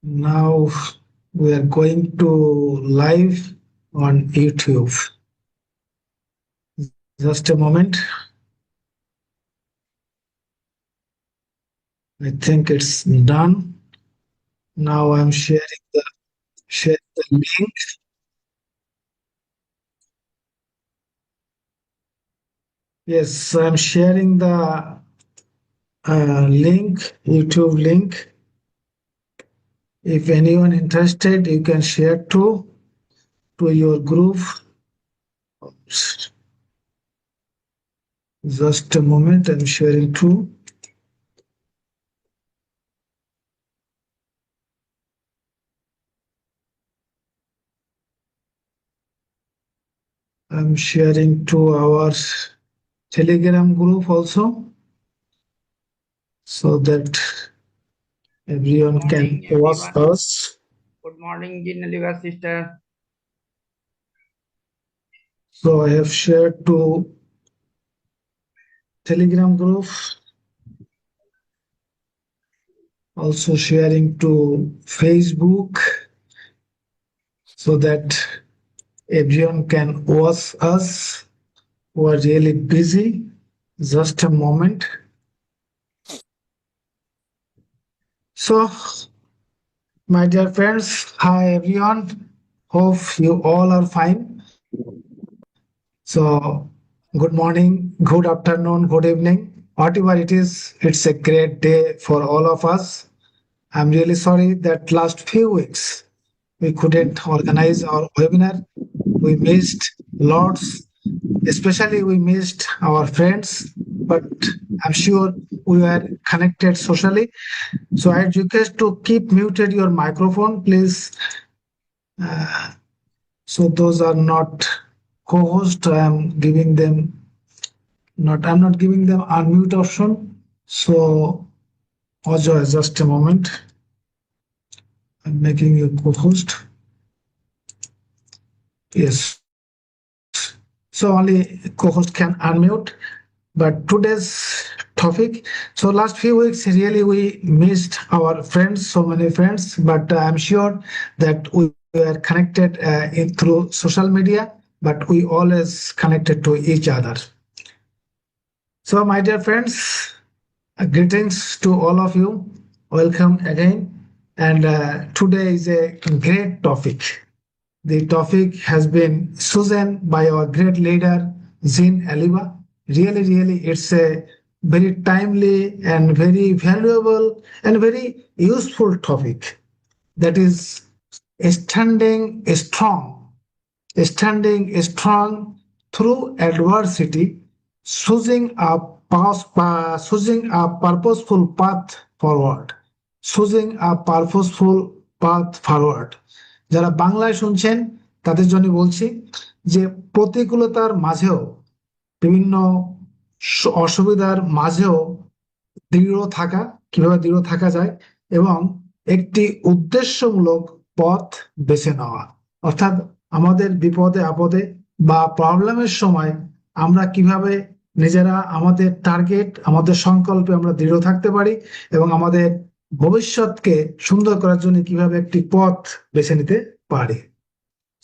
Now we are going to live on YouTube. Just a moment. I think it's done. Now I'm sharing the link. Yes, I'm sharing the link, YouTube link. If anyone interested, you can share to your group. Just a moment, I'm sharing to. I'm sharing to our Telegram group also, so that everyone can watch us. Good morning, Jinaliva sister. So I have shared to Telegram group, also sharing to Facebook, so that everyone can watch us who are really busy. Just a moment. So, my dear friends, hi everyone. Hope you all are fine. So, good morning, good afternoon, good evening, whatever it is, it's a great day for all of us. I'm really sorry that last few weeks we couldn't organize our webinar. We missed lots, especially we missed our friends, but I'm sure we were connected socially. So I request to keep muted your microphone, please. So those are not co-host. I'm not giving them unmute option. So Ojo, just a moment. I'm making you co-host. Yes. So only co-host can unmute. But today's topic. So last few weeks, really we missed our friends, so many friends. But I'm sure that we are connected through social media. But we always connected to each other. So my dear friends, greetings to all of you. Welcome again. And today is a great topic. The topic has been chosen by our great leader, Jean Aliba. Really, it's a very timely and very valuable and very useful topic. That is standing strong, standing strong through adversity, choosing a purposeful path forward, choosing a purposeful path forward. যারা বাংলায় শুনছেন তাদের জন্য বলছি যে প্রতিকূলতার মাঝেও বিভিন্ন অসুবিধার মাঝেও দৃঢ় থাকা, কিভাবে দৃঢ় থাকা যায় এবং একটি উদ্দেশ্যমূলক পথ বেছে নেওয়া, অর্থাৎ আমাদের বিপদে আপদে বা প্রবলেমের সময় আমরা কিভাবে নিজেরা আমাদের টার্গেট, আমাদের সংকল্পে আমরা দৃঢ় থাকতে পারি এবং আমাদের ভবিষ্যৎকে সুন্দর করার জন্য কিভাবে একটি পথ বেছে নিতে পারি।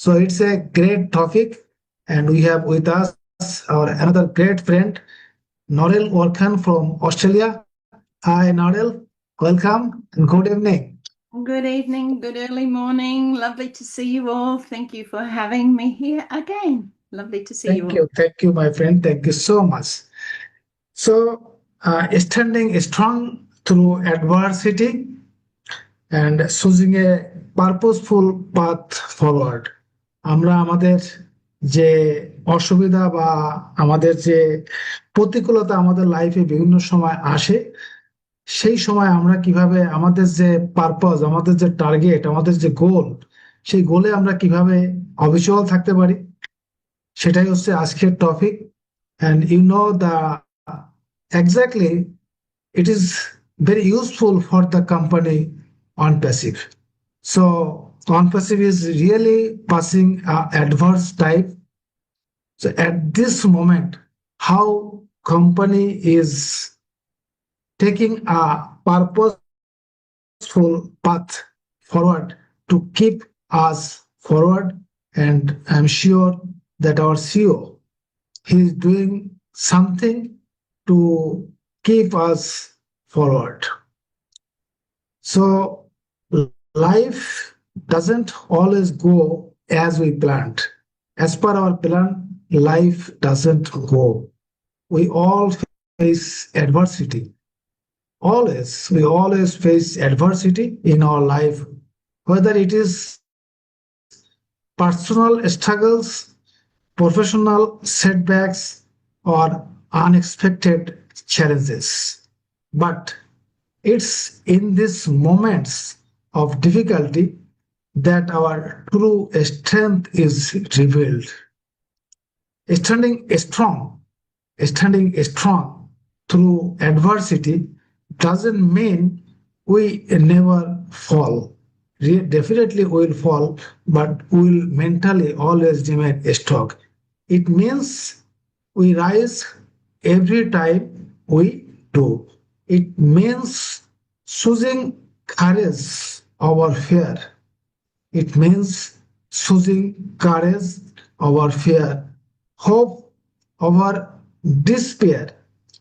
So it's a great topic, and we have with us our another great friend, Norel Orkhan from Australia. Hi, Norel. Welcome and good evening. Good evening, good early morning. Lovely to see you all. Thank you for having me here again. Lovely to see you all. Thank you, my friend. Thank you so much. So, standing strong through adversity and choosing a purposeful path forward. আমরা আমাদের যে অসুবিধা বা আমাদের যে প্রতিকূলতা আমাদের লাইফে বিভিন্ন সময় আসে, সেই সময় আমরা কিভাবে আমাদের যে পারপাস, আমাদের যে টার্গেট, আমাদের যে গোল, সেই গোলে আমরা কিভাবে অবিচল থাকতে পারি, সেটাই হচ্ছে আজকের topic. and you know the exactly it is very useful for the company ONPASSIVE. So ONPASSIVE is really passing adverse type. So at this moment, how company is taking a purposeful path forward to keep us forward. And I'm sure that our CEO, he is doing something to keep us forward. So life doesn't always go as we planned. As per our plan, life doesn't go. We all face adversity. We always face adversity in our life, whether it is personal struggles, professional setbacks, or unexpected challenges. But it's in these moments of difficulty that our true strength is revealed. Standing strong, standing strong through adversity doesn't mean we never fall. Definitely we will fall, but we will mentally always remain strong. It means we rise every time we do. It means choosing courage over fear. It means choosing courage over fear, hope over despair,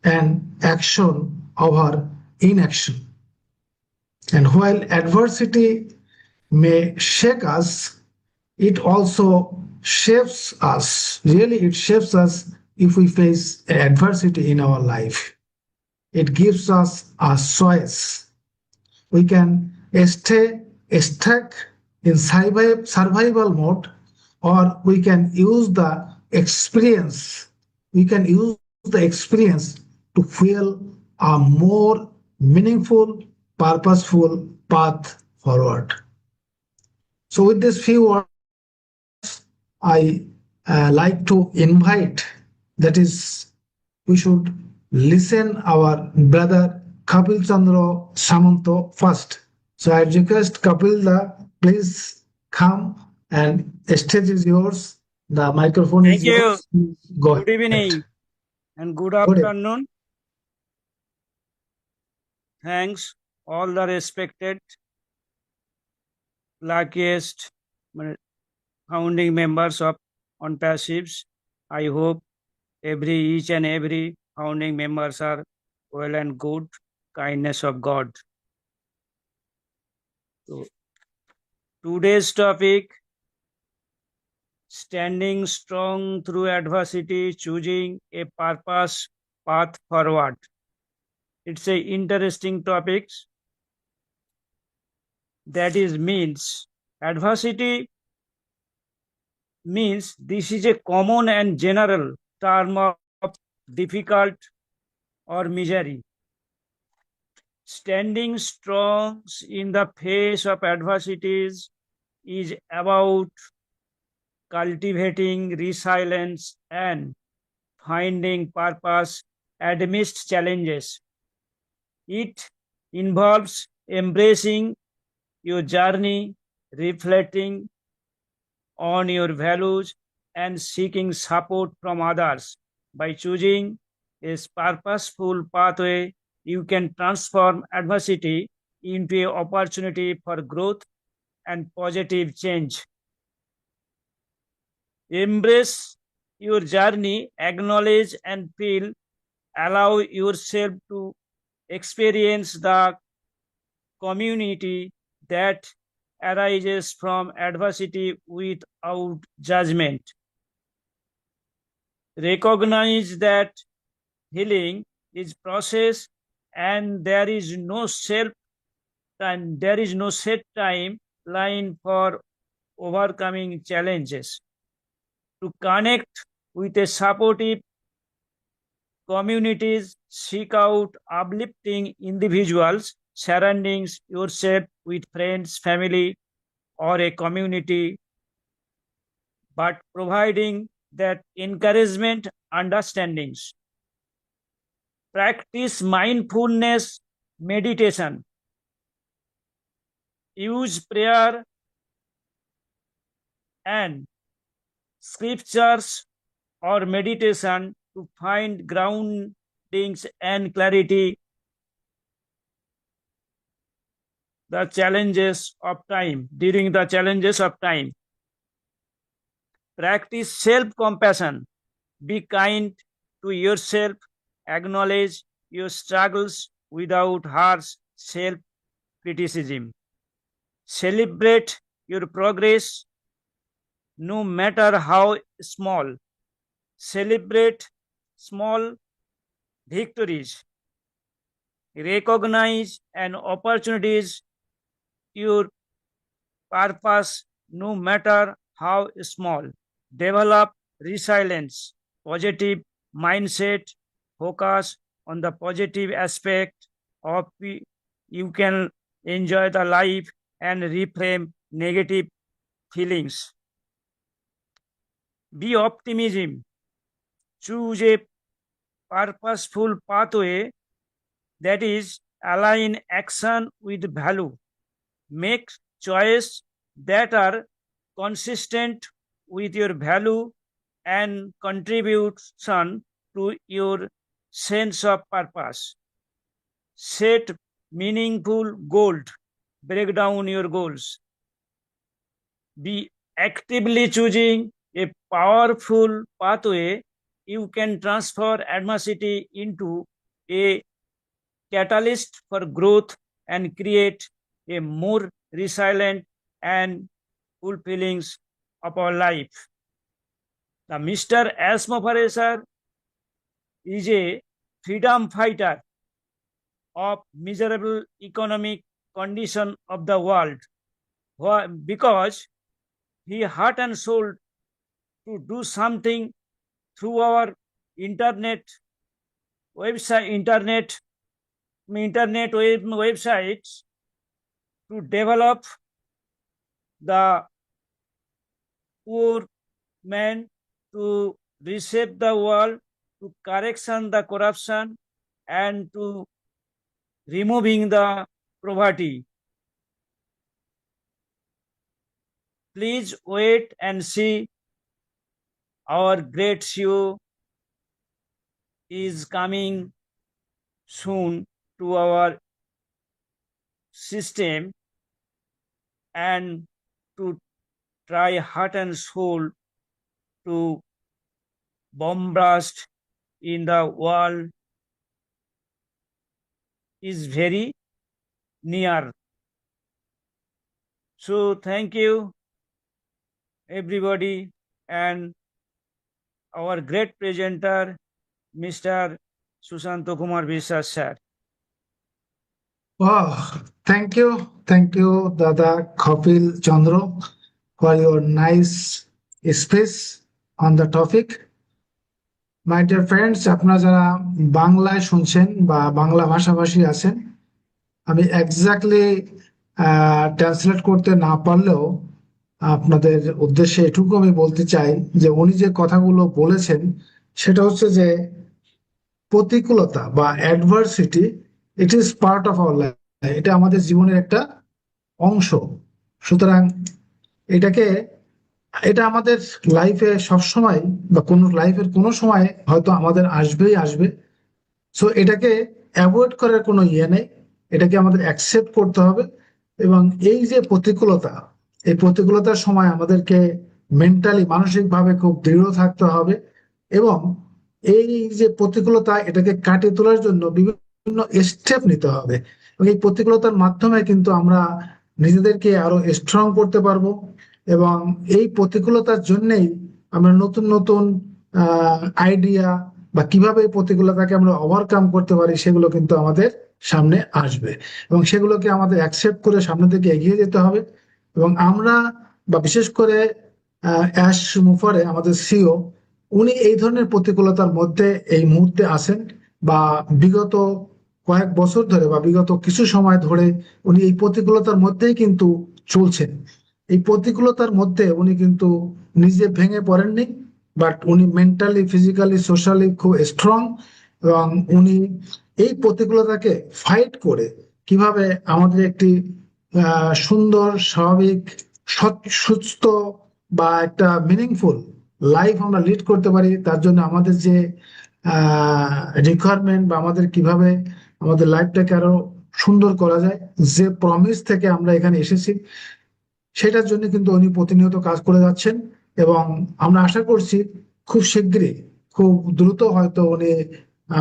and action over inaction. And while adversity may shake us, it also shapes us. Really, it shapes us if we face adversity in our life. It gives us a choice. We can stay stuck in survival mode, or we can use the experience. We can use the experience to fuel a more meaningful, purposeful path forward. So, with these few words, I like to invite, that is, we should listen our brother Kapil Chandra Samanto first. So I request Kapil please come, and stage is yours. The microphone is Thank you. yours. Go Good ahead. evening and good Good evening. afternoon. Thanks, all the respected, luckiest founding members of ONPASSIVEs. I hope each and every founding members are well and good, kindness of God. So, today's topic, standing strong through adversity, choosing a purpose path forward. It's a interesting topic. That is means adversity means this is a common and general term of difficult or misery. Standing strong in the face of adversities is about cultivating resilience and finding purpose amidst challenges. It involves embracing your journey, reflecting on your values, and seeking support from others. By choosing a purposeful pathway, you can transform adversity into an opportunity for growth and positive change. Embrace your journey, acknowledge and feel, allow yourself to experience the community that arises from adversity without judgment. Recognize that healing is process and there is no set time line for overcoming challenges. To connect with a supportive communities, seek out uplifting individuals, surrounding yourself with friends, family, or a community, but providing that encouragement, understandings. Practice mindfulness meditation. Use prayer and scriptures or meditation to find groundings and clarity. the challenges of time, during the challenges of time. Practice self-compassion. Be kind to yourself. Acknowledge your struggles without harsh self-criticism. Celebrate your progress, no matter how small. Celebrate small victories. Recognize and opportunities your purpose, no matter how small. Develop resilience, positive mindset, focus on the positive aspect of you can enjoy the life and reframe negative feelings. Be optimism. Choose a purposeful pathway that is align action with value. Make choices that are consistent with your value and contribution to your sense of purpose. Set meaningful goals. Break down your goals. Be actively choosing a powerful pathway. You can transfer adversity into a catalyst for growth and create a more resilient and fulfilling of our life. The Mr. Asmofaresar is a freedom fighter of miserable economic condition of the world, because he heart and soul to do something through our internet websites to develop the poor man, to reshape the world, to correction the corruption, and to removing the poverty. Please wait and see. Our great CEO is coming soon to our system and to try heart and soul to bomb blast in the world is very near. So thank you everybody, and our great presenter, Mr. Sushanto Kumar বিশ্বাস sir. Oh, thank you, Dada Kapil Chandra, for your nice speech on the topic. My dear friends, আপনারা যারা বাংলায় শুনছেন বা বাংলা ভাষাভাষী আছেন, আমি exactly translate করতে না পারলেও আপনাদের উদ্দেশ্যে এটুকু আমি বলতে চাই যে উনি যে কথাগুলো বলেছেন সেটা হচ্ছে যে প্রতিকূলতা বা adversity it is part of our life, এটা আমাদের জীবনের একটা অংশ। সুতরাং এটা আমাদের লাইফে সবসময় বা কোন লাইফের কোনো সময় হয়তো আমাদের আসবে। সো এটাকে অ্যাভয়েড করার কোনো ইয়ে নেই, এটাকে আমাদের অ্যাকসেপ্ট করতে হবে। এবং এই যে প্রতিকূলতা, এই প্রতিকূলতার সময় আমাদেরকে মেন্টালি মানসিকভাবে খুব দৃঢ় থাকতে হবে এবং এই যে প্রতিকূলতা এটাকে কাটিয়ে তোলার জন্য বিভিন্ন স্টেপ নিতে হবে। এবং এই প্রতিকূলতার মাধ্যমে কিন্তু আমরা নিজেদেরকে আরো স্ট্রং করতে পারবো এবং এই প্রতিকূলতার জন্যই আমরা নতুন নতুন আইডিয়া বা কিভাবে এই প্রতিকূলতাকে আমরা ওভারকাম করতে পারি সেগুলো কিন্তু আমাদের সামনে আসবে এবং সেগুলোকে আমাদের অ্যাকসেপ্ট করে সামনে দিকে এগিয়ে যেতে হবে। এবং আমরা বা বিশেষ করে অ্যাশ মুফারে আমাদের সিও, উনি এই ধরনের প্রতিকূলতার মধ্যে এই মুহূর্তে আছেন বা বিগত কয়েক বছর ধরে বা বিগত কিছু সময় ধরে উনি এই প্রতিকূলতার মধ্যেই কিন্তু চলছেন। এই প্রতিকূলতার মধ্যে উনি কিন্তু নিজে ভেঙে পড়েননি, বাট উনি মেন্টালি, ফিজিক্যালি, সোশ্যালি খুব স্ট্রং এবং উনি এই প্রতিকূলতাকে ফাইট করে কিভাবে আমাদের একটি সুন্দর, স্বাভাবিক, সুস্থ বা একটা মিনিংফুল লাইফ আমরা লিড করতে পারি, তার জন্য আমাদের যে রিকোয়ারমেন্ট বা আমাদের কিভাবে আমাদের লাইফটাকে আরো সুন্দর করা যায়, যে প্রমিস থেকে আমরা এখানে এসেছি সেটার জন্য কিন্তু উনি প্রতিনিয়ত কাজ করে যাচ্ছেন। এবং আমরা আশা করছি খুব শিগগিরই, খুব দ্রুত হয়তো উনি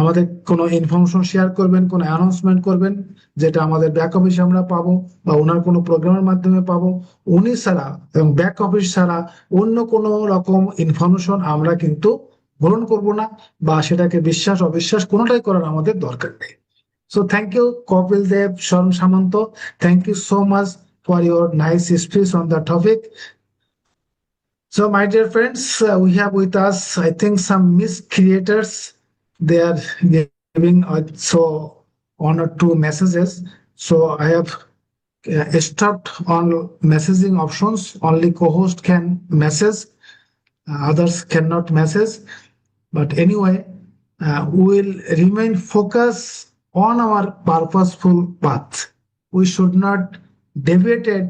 আমাদের কোনো ইনফরমেশন শেয়ার করবেন, কোনো অ্যানাউন্সমেন্ট করবেন, যেটা আমাদের ব্যাক অফিসে আমরা পাবো বা ওনার কোনো প্রোগ্রামের মাধ্যমে পাবো। উনি ছাড়া এবং ব্যাক অফিস ছাড়া অন্য কোনো রকম ইনফরমেশন আমরা কিন্তু গ্রহণ করব না, বা সেটাকে বিশ্বাস অবিশ্বাস কোনোটাই করার আমাদের দরকার নেই। So thank you, Kapil Dev, Sharm Samanto. Thank you so much for your nice speech on the topic. So, my dear friends, we have with us, I think, some miscreators. They are giving so one or two messages. So I have stopped on messaging options. Only co-host can message, others cannot message. But anyway, we will remain focused on our purposeful path. We should not deviate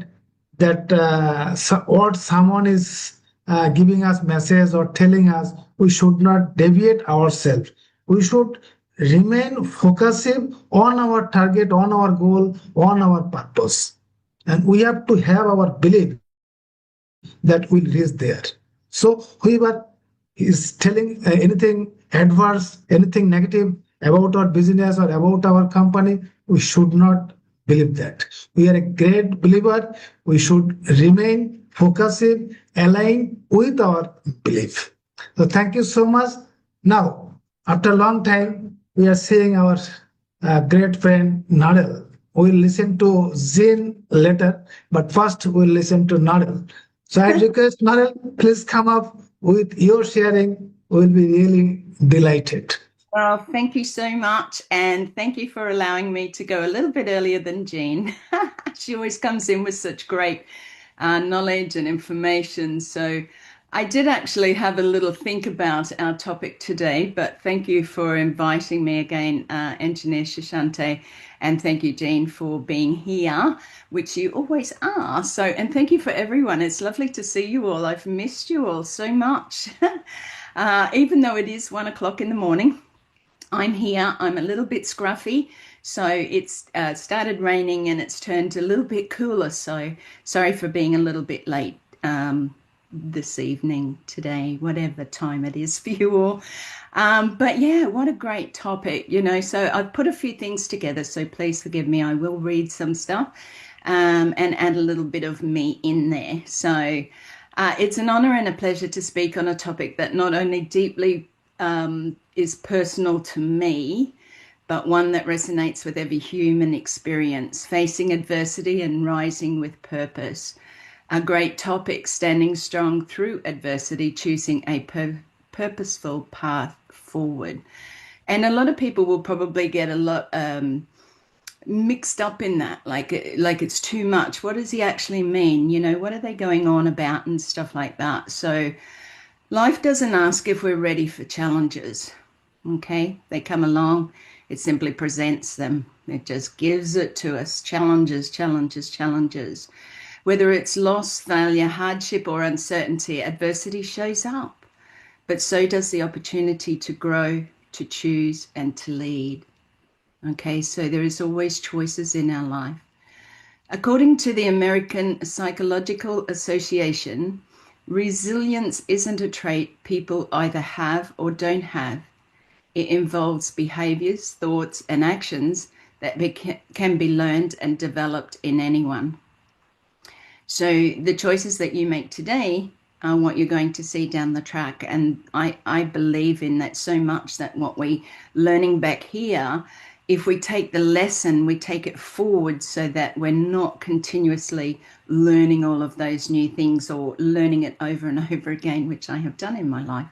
that what someone is giving us message or telling us. We should not deviate ourselves. We should remain focusing on our target, on our goal, on our purpose. And we have to have our belief that will reach there. So whoever is telling anything adverse, anything negative about our business or about our company, we should not believe that. We are a great believer. We should remain focusing, aligned with our belief. So thank you so much. Now, after a long time, we are seeing our great friend Nadal. We'll listen to Zin later, but first we'll listen to Nadal. So I request Nadal, please come up with your sharing. We'll be really delighted. Well, thank you so much. And thank you for allowing me to go a little bit earlier than Jean. She always comes in with such great knowledge and information. So I did actually have a little think about our topic today, but thank you for inviting me again, Engineer Shashante, and thank you, Jean, for being here, which you always are. So, and thank you for everyone. It's lovely to see you all. I've missed you all so much. Even though it is 1 o'clock in the morning, I'm here. I'm a little bit scruffy. So it's started raining and it's turned a little bit cooler. So sorry for being a little bit late this evening, today, whatever time it is for you all. But yeah, what a great topic, you know. So I've put a few things together, so please forgive me. I will read some stuff and add a little bit of me in there. So it's an honor and a pleasure to speak on a topic that not only deeply is personal to me, but one that resonates with every human experience, facing adversity and rising with purpose. A great topic, standing strong through adversity, choosing a purposeful path forward. And a lot of people will probably get a lot mixed up in that, like it's too much. What does he actually mean? You know, what are they going on about and stuff like that? So life doesn't ask if we're ready for challenges, okay? They come along, it simply presents them. It just gives it to us, challenges, challenges, challenges. Whether it's loss, failure, hardship, or uncertainty, adversity shows up. But so does the opportunity to grow, to choose, and to lead. Okay, so there is always choices in our life. According to the American Psychological Association, resilience isn't a trait people either have or don't have. It involves behaviors, thoughts, and actions that can be learned and developed in anyone. So the choices that you make today are what you're going to see down the track. And I believe in that so much, that what we're learning back here, if we take the lesson, we take it forward so that we're not continuously learning all of those new things or learning it over and over again, which I have done in my life.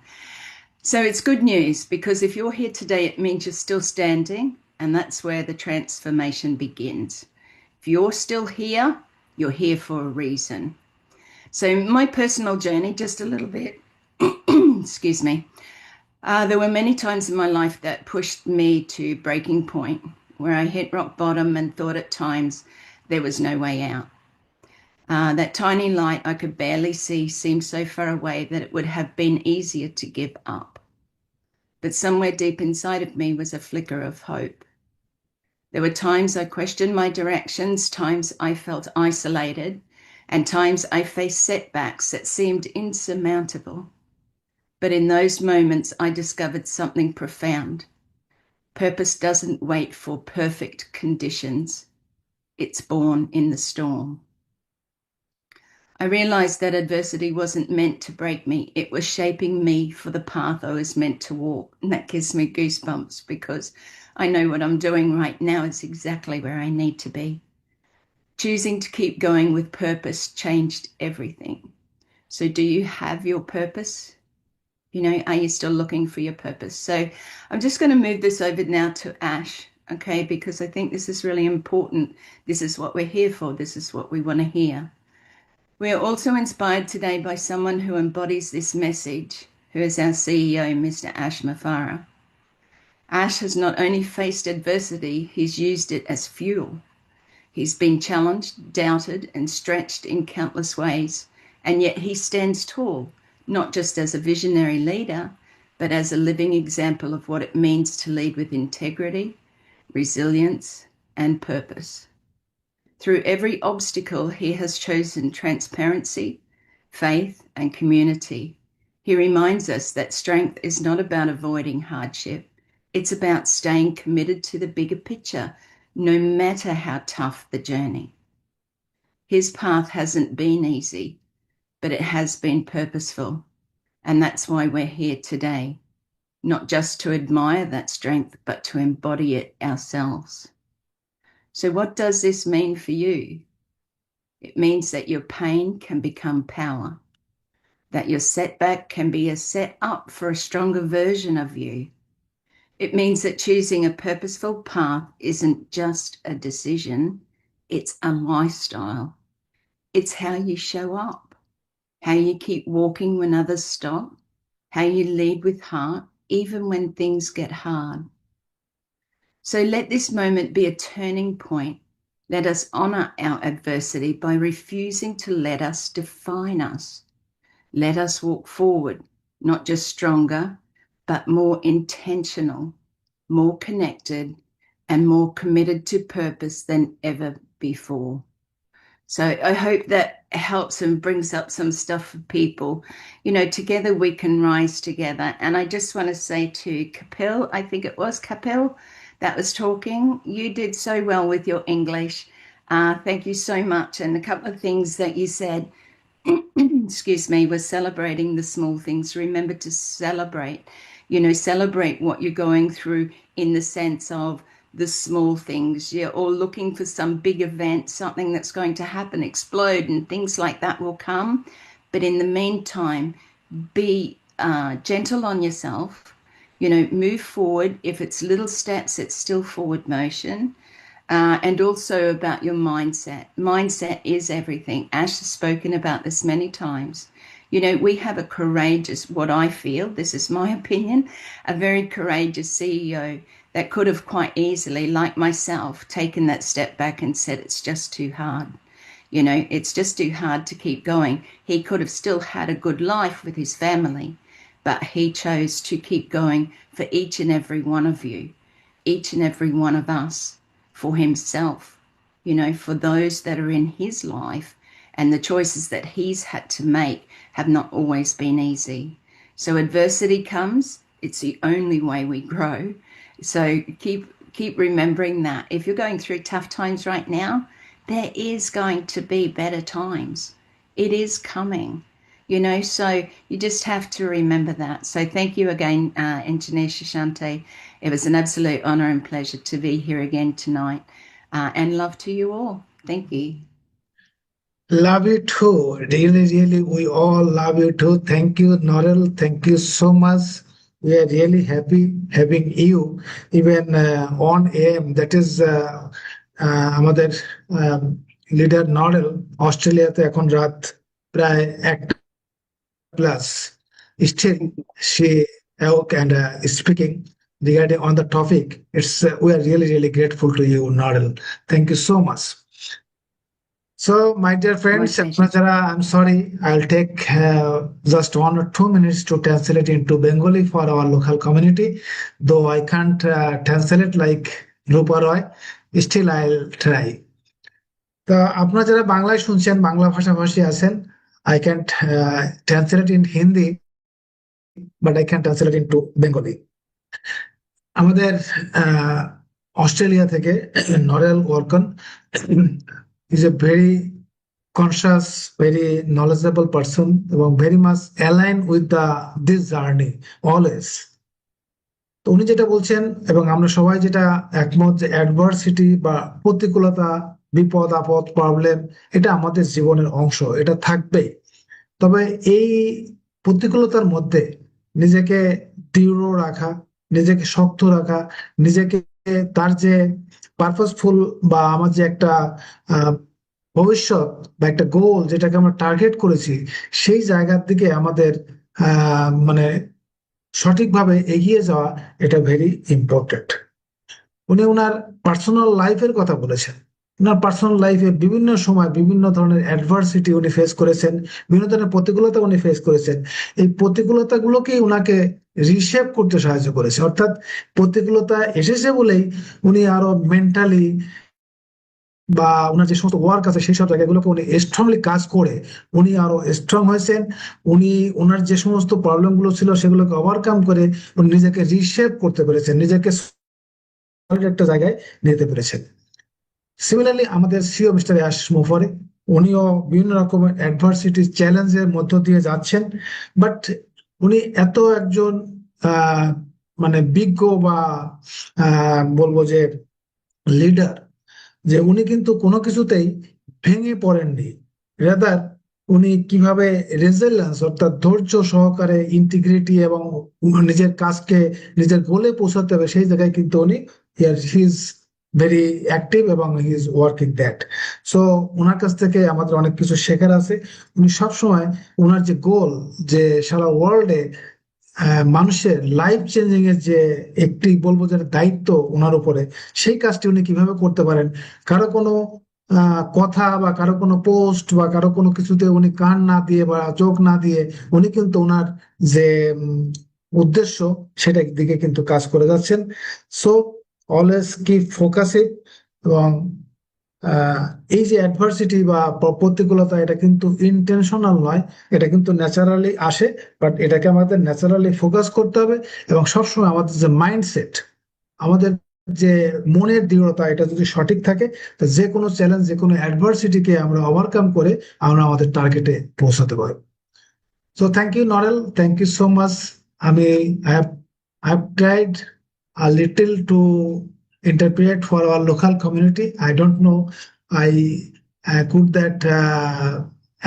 So it's good news, because if you're here today, it means you're still standing, and that's where the transformation begins. If you're still here, you're here for a reason. So my personal journey, just a little bit, excuse me. There were many times in my life that pushed me to breaking point, where I hit rock bottom and thought at times there was no way out. That tiny light I could barely see seemed so far away that it would have been easier to give up. But somewhere deep inside of me was a flicker of hope. There were times I questioned my directions, times I felt isolated, and times I faced setbacks that seemed insurmountable. But in those moments, I discovered something profound. Purpose doesn't wait for perfect conditions. It's born in the storm. I realized that adversity wasn't meant to break me. It was shaping me for the path I was meant to walk. And that gives me goosebumps because I know what I'm doing right now is exactly where I need to be. Choosing to keep going with purpose changed everything. So do you have your purpose? You know, are you still looking for your purpose? So I'm just going to move this over now to Ash, okay, because I think this is really important. This is what we're here for. This is what we want to hear. We are also inspired today by someone who embodies this message, who is our CEO, Mr. Ash Mafara. Ash has not only faced adversity, he's used it as fuel. He's been challenged, doubted, and stretched in countless ways, and yet he stands tall, not just as a visionary leader, but as a living example of what it means to lead with integrity, resilience, and purpose. Through every obstacle, he has chosen transparency, faith, and community. He reminds us that strength is not about avoiding hardship. It's about staying committed to the bigger picture, no matter how tough the journey. His path hasn't been easy, but it has been purposeful. And that's why we're here today, not just to admire that strength, but to embody it ourselves. So what does this mean for you? It means that your pain can become power, that your setback can be a set up for a stronger version of you. It means that choosing a purposeful path isn't just a decision, it's a lifestyle. It's how you show up, how you keep walking when others stop, how you lead with heart, even when things get hard. So let this moment be a turning point. Let us honor our adversity by refusing to let us define us. Let us walk forward, not just stronger, but more intentional, more connected, and more committed to purpose than ever before. So I hope that helps and brings up some stuff for people. You know, together we can rise together. And I just want to say to Kapil, I think it was Kapil that was talking, you did so well with your English. Thank you so much. And a couple of things that you said, excuse me, was celebrating the small things. Remember to celebrate, you know, celebrate what you're going through in the sense of the small things. You're all looking for some big event, something that's going to happen, explode, and things like that will come. But in the meantime, be gentle on yourself. You know, move forward. If it's little steps, it's still forward motion. And also about your mindset. Mindset is everything. Ash has spoken about this many times. You know, we have a courageous, what I feel, this is my opinion, a very courageous CEO that could have quite easily, like myself, taken that step back and said, it's just too hard. You know, it's just too hard to keep going. He could have still had a good life with his family, but he chose to keep going for each and every one of you, each and every one of us, for himself, you know, for those that are in his life. And the choices that he's had to make have not always been easy. So adversity comes, it's the only way we grow. So keep remembering that. If you're going through tough times right now, there is going to be better times. It is coming, you know, so you just have to remember that. So thank you again, Engineer Shashante. It was an absolute honor and pleasure to be here again tonight. And love to you all. Thank you. Love you too. Really, really, we all love you too. Thank you, Norel. Thank you so much. We are really happy having you even on AM. That is আমাদের leader নরেল অস্ট্রেলিয়াতে এখন রাত প্রায় 1+. Still, she awoke and speaking regarding on the topic. It's we are really, really grateful to you, Norel. Thank you so much. So, my dear friends, I'm sorry, I'll take just 1 or 2 minutes to translate into Bengali for our local community, though I can't translate like Rupa Roy. still I'll try. তা আপনারা যারা বাংলায় শুনছেন, বাংলা ভাষাভাষী আছেন, I can't translate in Hindi, but I can translate into Bengali. আমাদের Australia থেকে নরেল ওয়ার্কন is a very conscious, very knowledgeable person এবং very much align with the this journey always. তো উনি যেটা বলছেন এবং আমরা সবাই যেটা একমত যে অ্যাডভার্সিটি বা প্রতিকূলতা, বিপদ আপদ, প্রবলেম, এটা আমাদের জীবনের অংশ, এটা থাকবেই। তবে এই প্রতিকূলতার মধ্যে নিজেকে দৃঢ় রাখা, নিজেকে শক্ত রাখা, নিজেকে তার যে পারপাসফুল বা আমার যে একটা আহ, ভবিষ্যৎ বা একটা গোল যেটাকে আমরা টার্গেট করেছি, সেই জায়গার দিকে আমাদের মানে সঠিকভাবে এগিয়ে যাওয়া, এটা ভেরি ইম্পর্টেন্ট। উনি ওনার পার্সোনাল লাইফের কথা বলেছেন। ওনার পার্সোনাল লাইফে বিভিন্ন সময় বিভিন্ন ধরনের অ্যাডভার্সিটি উনি ফেস করেছেন, বিভিন্ন ধরনের প্রতিকূলতা উনি ফেস করেছেন। এই প্রতিকূলতাগুলোকেই উনাকে রিশেপ করতে সাহায্য করেছে। অর্থাৎ প্রতিকূলতা এসেছে বলেই উনি আরো মেন্টালি বা ওনার যে সমস্ত ওয়ার্ক আছে সেই সব জায়গাগুলোকে উনি স্ট্রংলি কাজ করে উনি আরো স্ট্রং হয়েছেন। উনি ওনার যে সমস্ত প্রবলেম গুলো ছিল সেগুলোকে ওভারকাম করে উনি নিজেকে রিশেপ করতে পেরেছেন, নিজেকে একটা জায়গায় নিতে পেরেছেন। সিমিলারলি আমাদের সিও মিস্টার ইয়াশ মুফারি, উনিও বিভিন্ন রকমের অ্যাডভার্সিটি চ্যালেঞ্জের মধ্য দিয়ে যাচ্ছেন, বাট উনি এত একজন আহ মানে বিজ্ঞ বা বলবো যে লিডার, যে উনি কিন্তু কোনো কিছুতেই ভেঙে পড়েননি। রেদার উনি কিভাবে রেজিলিয়েন্স অর্থাৎ ধৈর্য সহকারে ইন্টিগ্রিটি এবং নিজের কাজকে নিজের গোলে পৌঁছাতে হবে সেই জায়গায় কিন্তু উনি হি ইজ ভেরি অ্যাক্টিভ এবং he is working that. So ওনার কাছ থেকে আমাদের অনেক কিছু শেখার আছে। উনি সবসময় ওনার যে গোল, যে সারা ওয়ার্ল্ডে মানুষের লাইফ চেঞ্জিং এর যে একটি বলবো যে দায়িত্ব ওনার উপরে, সেই কাজটি উনি কিভাবে করতে পারেন, কারো কোনো কথা বা কারো কোনো পোস্ট বা কারো কোনো কিছুতে উনি কান না দিয়ে বা চোখ না দিয়ে উনি কিন্তু ওনার যে উদ্দেশ্য সেটার দিকে কিন্তু কাজ করে যাচ্ছেন। So always keep focusing. এবং এই যে অ্যাডভার্সিটি বা প্রতিকূলতা, এটা কিন্তু ইন্টেনশনাল নয়, এটা কিন্তু ন্যাচারালি আসে। বাট এটাকে আমাদের ন্যাচারালি ফোকাস করতে হবে এবং সবসময় আমাদের যে মাইন্ডসেট, আমাদের যে মনের দৃঢ়তা, এটা যদি সঠিক থাকে, তো যে কোনো চ্যালেঞ্জ, যে কোনো অ্যাডভার্সিটিকে আমরা ওভারকাম করে আমরা আমাদের টার্গেটে পৌঁছাতে পারবো। So thank you Noril, thank you so much. আমি I have tried a little to interpret for our local community. I don't know I could that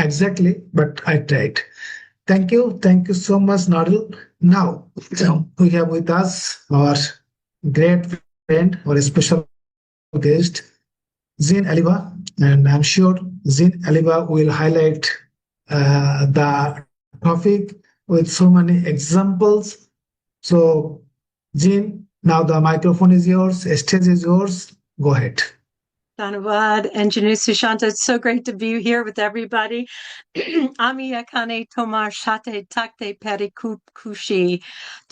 exactly, but I tried. Thank you so much, Nodal. Now we have with us our great friend or special guest, Zin Aliba, and I'm sure Zin Aliba will highlight the topic with so many examples. So, Zin, now the microphone is yours, stage is yours. Go ahead. Dhanavad, Engineer Sushanta, it's so great to be here with everybody. Ami Akane Tomar Shate Takte Perikup Kushi.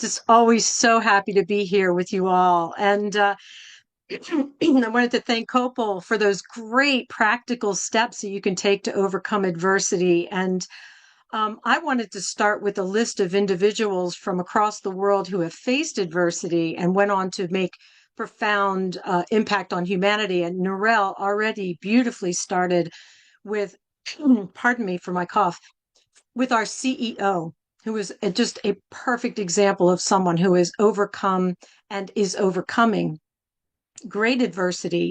Just always so happy to be here with you all. And I wanted to thank Kopal for those great practical steps that you can take to overcome adversity. And I wanted to start with a list of individuals from across the world who have faced adversity and went on to make profound impact on humanity. And Narelle already beautifully started with, pardon me for my cough, with our CEO, who is just a perfect example of someone who has overcome and is overcoming great adversity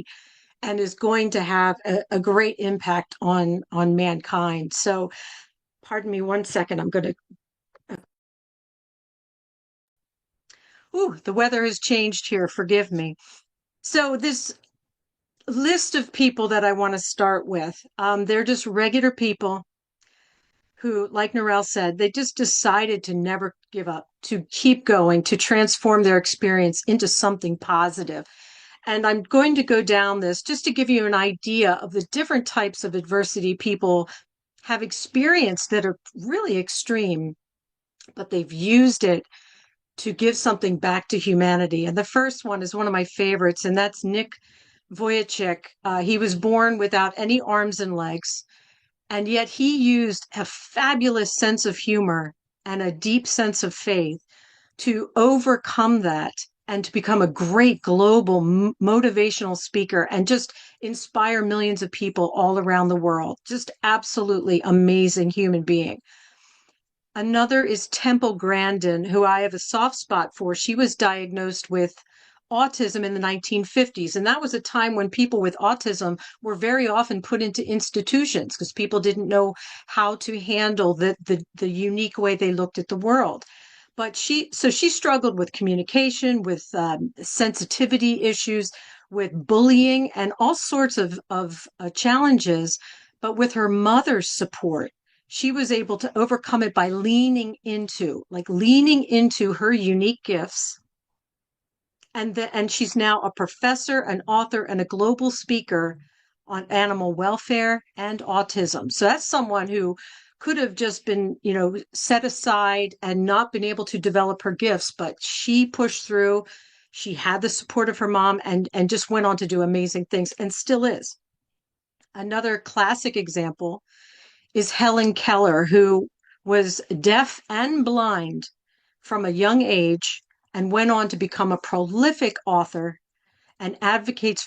and is going to have a great impact on mankind. So, pardon me one second. I'm going to. Ooh, the weather has changed here. Forgive me. So this list of people that I want to start with, they're just regular people who, like Narelle said, they just decided to never give up, to keep going, to transform their experience into something positive. And I'm going to go down this just to give you an idea of the different types of adversity people have experienced that are really extreme, but they've used it to give something back to humanity. And the first one is one of my favorites, and that's Nick Wojciech, he was born without any arms and legs, and yet he used a fabulous sense of humor and a deep sense of faith to overcome that and to become a great global motivational speaker and just inspire millions of people all around the world. Just absolutely amazing human being. Another is Temple Grandin, who I have a soft spot for. She was diagnosed with autism in the 1950s. And that was a time when people with autism were very often put into institutions because people didn't know how to handle the unique way they looked at the world. But she struggled with communication, with sensitivity issues, with bullying, and all sorts of challenges. But with her mother's support, she was able to overcome it by leaning into her unique gifts. And she's now a professor, an author, and a global speaker on animal welfare and autism. So that's someone who could have just been, set aside and not been able to develop her gifts, but she pushed through. She had the support of her mom and just went on to do amazing things and still is. Another classic example is Helen Keller, who was deaf and blind from a young age and went on to become a prolific author and advocated,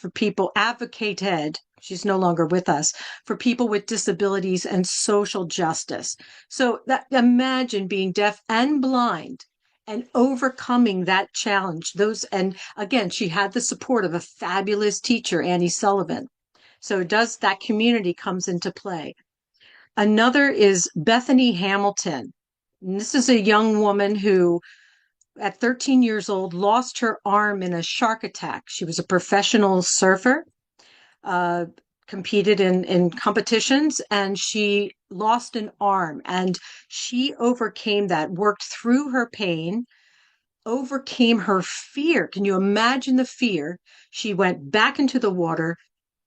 she's no longer with us, for people with disabilities and social justice. So imagine being deaf and blind and overcoming that challenge. And again, she had the support of a fabulous teacher, Annie Sullivan. So that community comes into play. Another is Bethany Hamilton. And this is a young woman who, at 13 years old, lost her arm in a shark attack. She was a professional surfer, competed in competitions, and she lost an arm. And she overcame that, worked through her pain, overcame her fear. Can you imagine the fear? She went back into the water,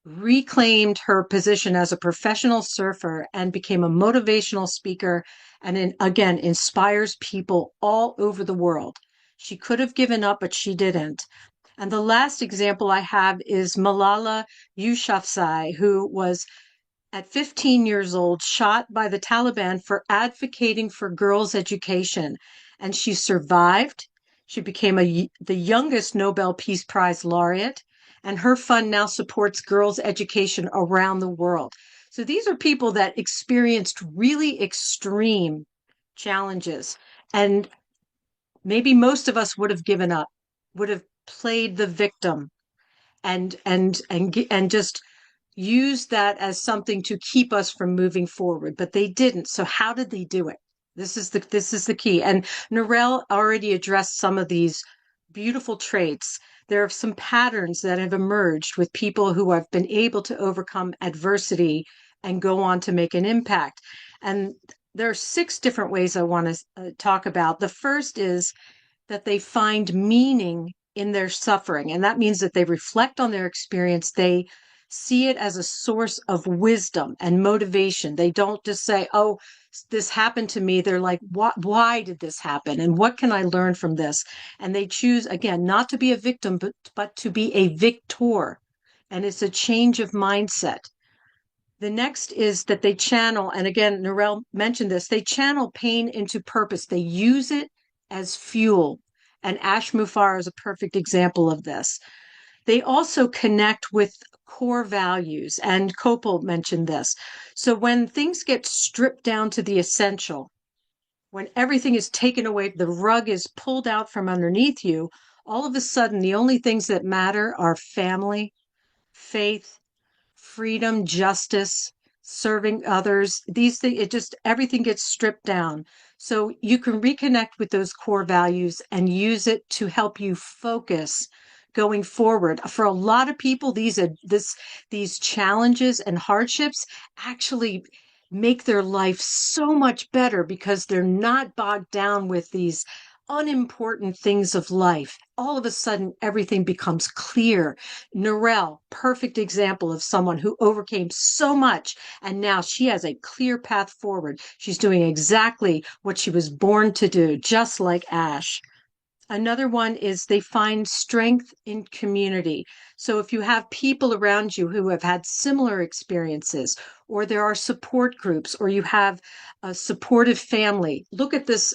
reclaimed her position as a professional surfer, and became a motivational speaker, and again inspires people all over the world. She could have given up, but she didn't. And the last example I have is Malala Yousafzai, who was at 15 years old shot by the Taliban for advocating for girls' education, and she survived. She became the youngest Nobel Peace Prize laureate, and her fund now supports girls' education around the world. So these are people that experienced really extreme challenges, and maybe most of us would have given up, would have played the victim, and just use that as something to keep us from moving forward, but they didn't. So how did they do it? This is the key. And Narelle already addressed some of these beautiful traits. There are some patterns that have emerged with people who have been able to overcome adversity and go on to make an impact. And there are 6 different ways I want to talk about. The first is that they find meaning in their suffering. And that means that they reflect on their experience. They see it as a source of wisdom and motivation. They don't just say, oh, this happened to me. They're like, why did this happen? And what can I learn from this? And they choose, again, not to be a victim, but to be a victor. And it's a change of mindset. The next is that they channel, and again, Narelle mentioned this, they channel pain into purpose. They use it as fuel. And Ash Mufar is a perfect example of this. They also connect with core values, and Kopel mentioned this. So when things get stripped down to the essential, when everything is taken away, the rug is pulled out from underneath you, all of a sudden the only things that matter are family, faith, freedom, justice, serving others. These things, everything gets stripped down. So you can reconnect with those core values and use it to help you focus going forward. For a lot of people, these challenges and hardships actually make their life so much better because they're not bogged down with these unimportant things of life. All of a sudden, everything becomes clear. Narelle, perfect example of someone who overcame so much, and now she has a clear path forward. She's doing exactly what she was born to do, just like Ash. Another one is they find strength in community. So if you have people around you who have had similar experiences, or there are support groups, or you have a supportive family, look at this,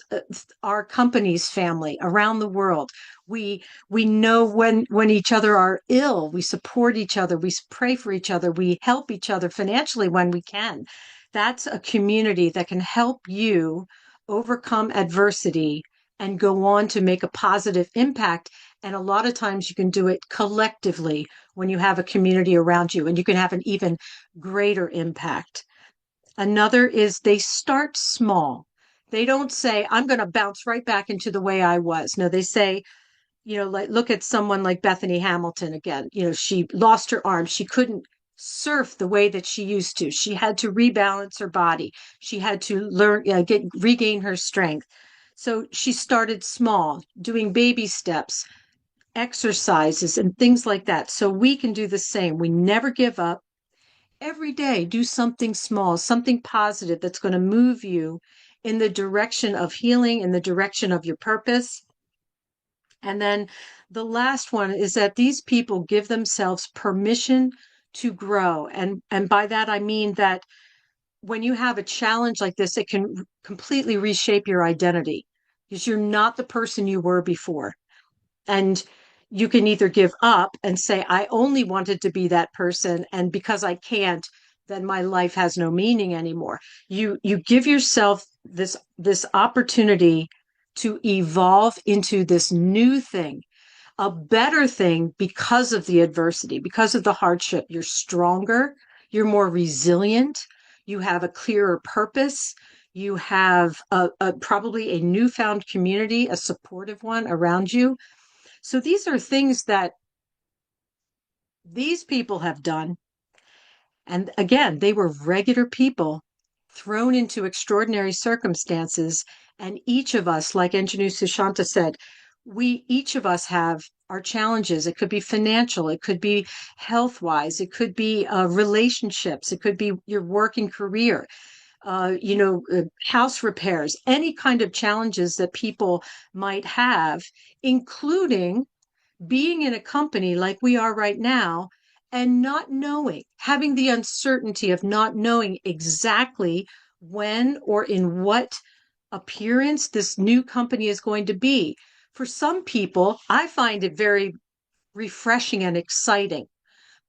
our company's family around the world. We know when each other are ill, we support each other, we pray for each other, we help each other financially when we can. That's a community that can help you overcome adversity and go on to make a positive impact. And a lot of times you can do it collectively when you have a community around you, and you can have an even greater impact. Another is they start small. They don't say, I'm going to bounce right back into the way I was. No, they say, like look at someone like Bethany Hamilton again. She lost her arm. She couldn't surf the way that she used to. She had to rebalance her body. She had to learn, regain her strength. So she started small, doing baby steps, exercises, and things like that. So we can do the same. We never give up. Every day, do something small, something positive that's going to move you in the direction of healing, in the direction of your purpose. And then the last one is that these people give themselves permission to grow. And by that, I mean that when you have a challenge like this, it can completely reshape your identity because you're not the person you were before. And you can either give up and say, I only wanted to be that person, and because I can't, then my life has no meaning anymore. You give yourself this opportunity to evolve into this new thing, a better thing, because of the adversity, because of the hardship. You're stronger, you're more resilient, you have a clearer purpose, you have probably a newfound community, a supportive one around you. So these are things that these people have done. And again, they were regular people thrown into extraordinary circumstances. And each of us, like Engineer Sushanta said, each of us have our challenges. It could be financial, it could be health-wise, it could be relationships, it could be your working career, house repairs, any kind of challenges that people might have, including being in a company like we are right now and not knowing, having the uncertainty of not knowing exactly when or in what appearance this new company is going to be. For some people, I find it very refreshing and exciting.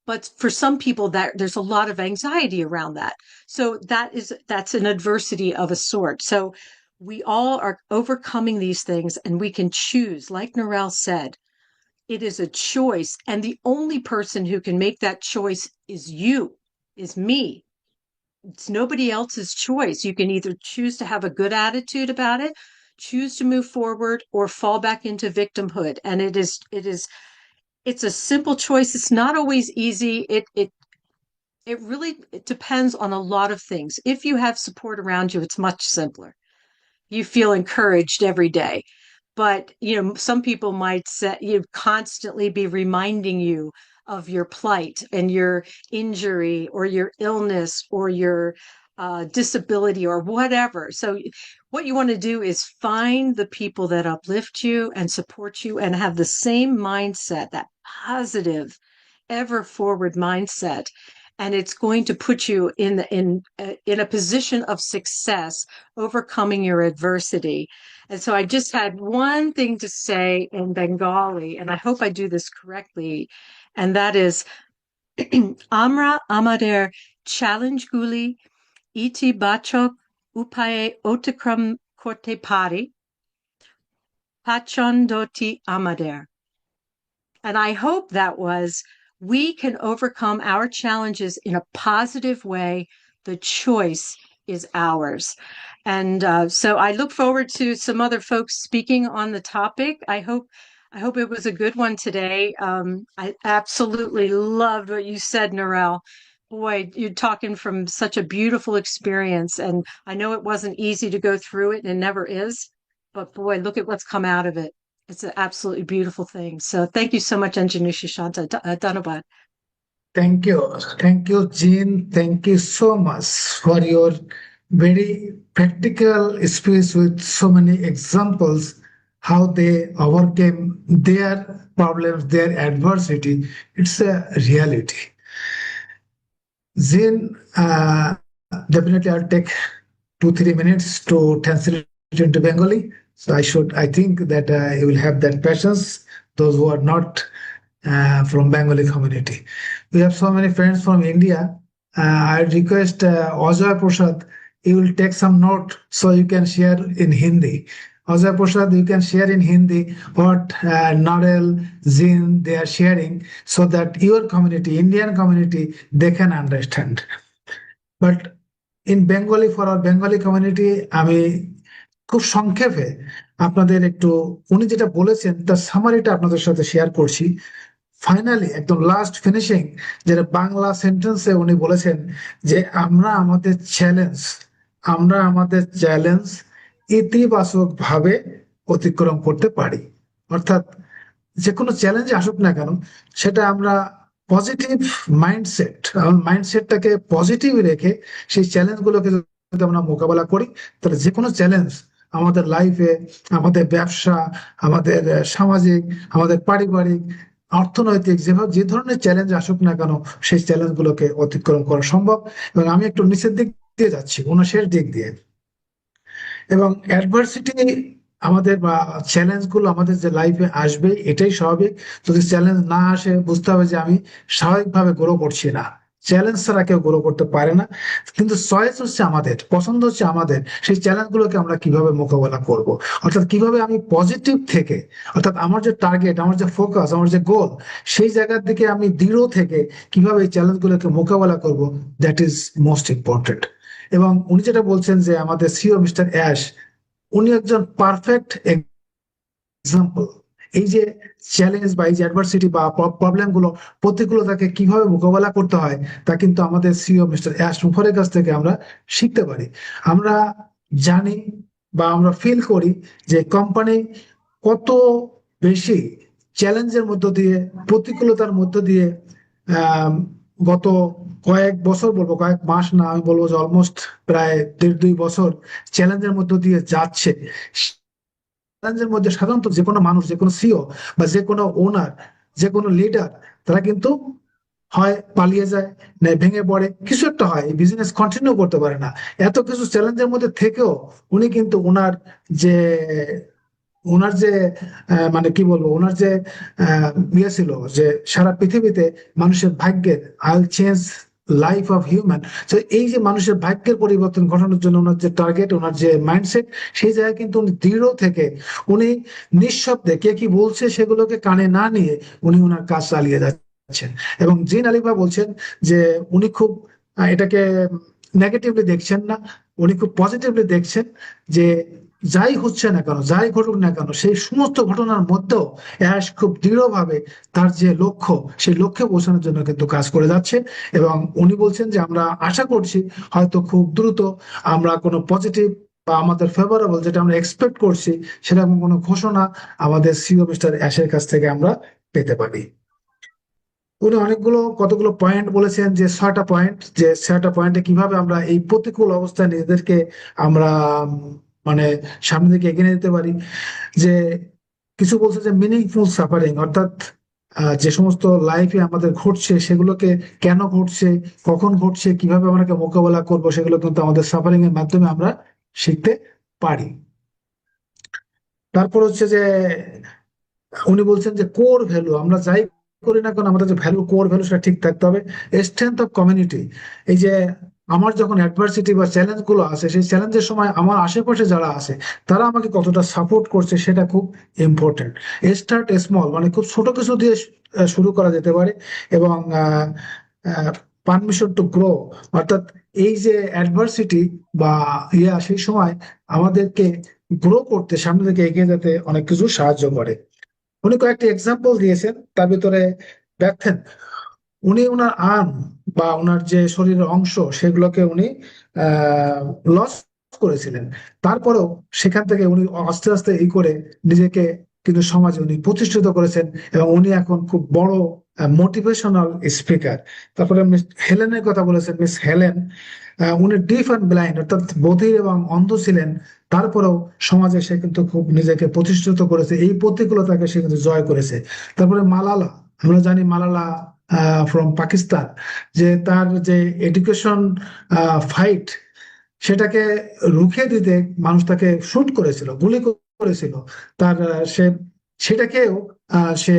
But for some people, there's a lot of anxiety around that. So that's an adversity of a sort. So we all are overcoming these things, and we can choose, like Narelle said, it is a choice. And the only person who can make that choice is you, is me. It's nobody else's choice. You can either choose to have a good attitude about it, choose to move forward, or fall back into victimhood. And it's a simple choice. It's not always easy. It really depends on a lot of things. If you have support around you, it's much simpler. You feel encouraged every day. But, some people might say, constantly be reminding you of your plight and your injury or your illness or your disability or whatever. So what you want to do is find the people that uplift you and support you and have the same mindset, that positive, ever forward mindset. And it's going to put you in a position of success, overcoming your adversity. And so I just had one thing to say in Bengali, and I hope I do this correctly, and that is, Amra amader challenge guli iti bachok upaye otikram korte pari pachondoti amader. And I hope that was, we can overcome our challenges in a positive way. The choice is ours. And so I look forward to some other folks speaking on the topic. I hope it was a good one today. I absolutely loved what you said, Narelle. Boy, you're talking from such a beautiful experience. And I know it wasn't easy to go through it, and it never is. But boy, look at what's come out of it. It's an absolutely beautiful thing. So thank you so much, Engineer Sushanta. Dhanabad. Thank you. Thank you, Jean. Thank you so much for your very practical speech with so many examples how they overcame their problems, their adversity. It's a reality. Zin, definitely I'll take 2-3 minutes to translate into Bengali. So I think that you will have that patience, those who are not from Bengali community. We have so many friends from India. I request Ajay Prasad, you will take some note so you can share in Hindi. Ajay Prasad, you can share in Hindi what Narel, Zin, they are sharing so that your community, Indian community, they can understand. But in Bengali for our Bengali community আমি খুব সংক্ষেপে আপনাদের একটু উনি যেটা বলেছেন তার সামারিটা আপনাদের সাথে শেয়ার করছি। ফাইনালি একদম লাস্ট ফিনিশিং যেটা বাংলা সেন্টেন্সে উনি বলেছেন যে আমরা আমাদের চ্যালেঞ্জ ইতিবাচক ভাবে অতিক্রম করতে পারি। অর্থাৎ যে কোনো চ্যালেঞ্জ আসুক না কেন সেটা আমরা পজিটিভ মাইন্ডসেটটাকে পজিটিভ রেখে সেই চ্যালেঞ্জ গুলোকে যদি আমরা মোকাবেলা করি তাহলে যে কোনো চ্যালেঞ্জ আমাদের লাইফে, আমাদের ব্যবসা, আমাদের সামাজিক, আমাদের পারিবারিক, অর্থনৈতিক যে ধরনের চ্যালেঞ্জ আসুক না কেন সেই চ্যালেঞ্জ গুলোকে অতিক্রম করা সম্ভব। এবং আমি একটু নিচের দিক দিয়ে যাচ্ছি, শেষ দিক দিয়ে। এবং অ্যাডভার্সিটি আমাদের বা চ্যালেঞ্জ গুলো আমাদের যে লাইফে আসবে এটাই স্বাভাবিক। যদি চ্যালেঞ্জ না আসে বুঝতে হবে যে আমি স্বাভাবিকভাবে গ্রো করছি না। চ্যালেঞ্জ ছাড়া কেউ গ্রো করতে পারে না, কিন্তু চয়েস হচ্ছে আমাদের, পছন্দ হচ্ছে আমাদের সেই চ্যালেঞ্জ গুলোকে আমরা কিভাবে মোকাবেলা করব। অর্থাৎ কিভাবে আমি পজিটিভ থেকে, অর্থাৎ আমার যে টার্গেট, আমার যে ফোকাস, আমার যে গোল, সেই জায়গার দিকে আমি দৃঢ় থেকে কিভাবে এই চ্যালেঞ্জ গুলোকে মোকাবেলা করব, দ্যাট ইজ মোস্ট ইম্পর্টেন্ট। এবং উনি যেটা বলছেন যে আমাদের সিও মিস্টার অ্যাশ, উনি একজন পারফেক্ট এক্সাম্পল। এই যে চ্যালেঞ্জ বা এই যে অ্যাডভার্সিটি বা প্রবলেম গুলো, প্রতিকূলতাকে কিভাবে মোকাবেলা করতে হয় তা কিন্তু আমাদের সিও মিস্টার অ্যাশ মুফারের কাছ থেকে আমরা শিখতে পারি। আমরা জানি বা আমরা ফিল করি যে কোম্পানি কত বেশি চ্যালেঞ্জের মধ্য দিয়ে, প্রতিকূলতার মধ্য দিয়ে গত কয়েক বছর, বলবো কয়েক মাস না, আমি বলবো যে অলমোস্ট প্রায় 1.5-2 বছর চ্যালেঞ্জের মধ্য দিয়ে যাচ্ছে। চ্যালেঞ্জের মধ্যে সাধারণত যে কোনো মানুষ, যে কোনো সিও বা যে কোনো ওনার, যে কোনো লিডার, তারা কিন্তু হয় পালিয়ে যায়, না ভেঙে পড়ে, কিছু একটা হয়, বিজনেস কন্টিনিউ করতে পারে না। এত কিছু চ্যালেঞ্জের মধ্যে থেকেও উনি কিন্তু ওনার যে মানে কি বলবো, ওনার যে ইয়ে ছিল যে সারা পৃথিবীতে মানুষের ভাগ্যের, I change life of human. তো এই যে মানুষের ভাগ্যের পরিবর্তন ঘটানোর জন্য ওনার যে টার্গেট, ওনার যে মাইন্ডসেট, সেই জায়গায় কিন্তু উনি দৃঢ় থেকে উনি নিঃশব্দে কে কি বলছে সেগুলোকে কানে না নিয়ে উনি ওনার কাজ চালিয়ে যাচ্ছেন। এবং জিন আলিফা বলছেন যে উনি খুব এটাকে নেগেটিভলি দেখছেন না, উনি খুব পজিটিভলি দেখছেন যে যাই হচ্ছে না কেন, যাই ঘটুক না কেন, সেই সমস্ত ঘটনার মধ্যেও অ্যাশ খুব দৃঢ়ভাবে তার যে লক্ষ্য, সেই লক্ষ্যে পৌঁছানোর জন্য কিন্তু কাজ করে যাচ্ছে। এবং উনি বলছেন যে আমরা আশা করছি হয়তো খুব দ্রুত আমরা কোনো পজিটিভ বা আমাদের ফেভারেবল যেটা আমরা এক্সপেক্ট করছি সেরকম কোনো ঘোষণা আমাদের সিও মিস্টার অ্যাশের কাছ থেকে আমরা পেতে পারি। উনি কতগুলো পয়েন্ট বলেছেন, যে 6টা পয়েন্ট, যে 6টা পয়েন্টে কিভাবে আমরা এই প্রতিকূল অবস্থায় নিজেদেরকে আমরা মানে সামনের দিকে এগিয়ে নিতে পারি। যে কিছু বলছে যে মিনিংফুল সাফারিং, অর্থাৎ যে সমস্ত লাইফে আমাদের ঘটছে সেগুলোকে কেন ঘটছে, কখন ঘটছে, কিভাবে আমরা মোকাবেলা করব, সেগুলো কিন্তু আমাদের সাফারিং এর মাধ্যমে আমরা শিখতে পারি। তারপর হচ্ছে যে উনি বলছেন যে কোর ভ্যালু, আমরা যাই করি না কেন আমাদের যে কোর ভ্যালু সেটা ঠিক থাকতে হবে। স্ট্রেংথ অফ কমিউনিটি, এই যে আমার যখন অ্যাডভার্সিটি বা চ্যালেঞ্জ গুলো আসে, সেই চ্যালেঞ্জের সময় আমার আশেপাশে যারা আছে তারা আমাকে কতটা সাপোর্ট করছে সেটা খুব ইম্পর্টেন্ট। স্টার্ট স্মল, মানে খুব ছোট কিছু দিয়ে শুরু করা যেতে পারে। এবং পারমিশন টু গ্রো, অর্থাৎ এই যে অ্যাডভার্সিটি বা সেই সময় আমাদেরকে গ্রো করতে, সামনে থেকে এগিয়ে যেতে অনেক কিছু সাহায্য করে। উনি কয়েকটি এক্সাম্পল দিয়েছেন, তার ভিতরে দেখেন উনি ওনার আর্ম বা ওনার যে শরীরের অংশ সেগুলোকে উনি লস করেছিলেন, তারপরেও সেখান থেকে উনি আস্তে আস্তে করে নিজেকে কিন্তু সমাজে উনি প্রতিষ্ঠিত করেছেন। এবং উনি এখন খুব বড় মোটিভেশনাল স্পিকার। তারপরে মিস হেলেনের কথা বলেছেন, মিস হেলেন, উনি ডিফ অ্যান্ড ব্লাইন্ড অর্থাৎ বধির এবং অন্ধ ছিলেন, তারপরেও সমাজে সে কিন্তু খুব নিজেকে প্রতিষ্ঠিত করেছে, এই প্রতিকূলতাকে সে কিন্তু জয় করেছে। তারপরে মালালা, আমরা জানি মালালা ফ্রম পাকিস্তান, যে তার যে এডুকেশন ফাইট, সেটাকে রুখে দিতে মানুষ তাকে শুট করেছিল, গুলি করেছিল, তার সে সেটাকেও সে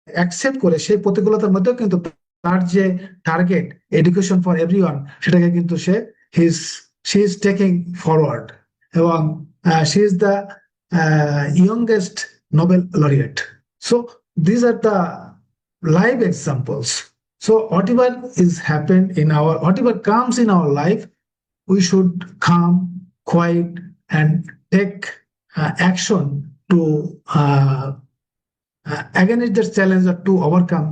অ্যাকসেপ্ট করে সেই প্রতিকূলতার মধ্যেও কিন্তু তার যে টার্গেট এডুকেশন ফর এভরিওয়ান, সেটাকে কিন্তু his she is taking forward, এবং she is the youngest Nobel laureate. So these are the live examples. So whatever is happened in our, whatever comes in our life, we should calm, quiet, and take action to against that challenge or to overcome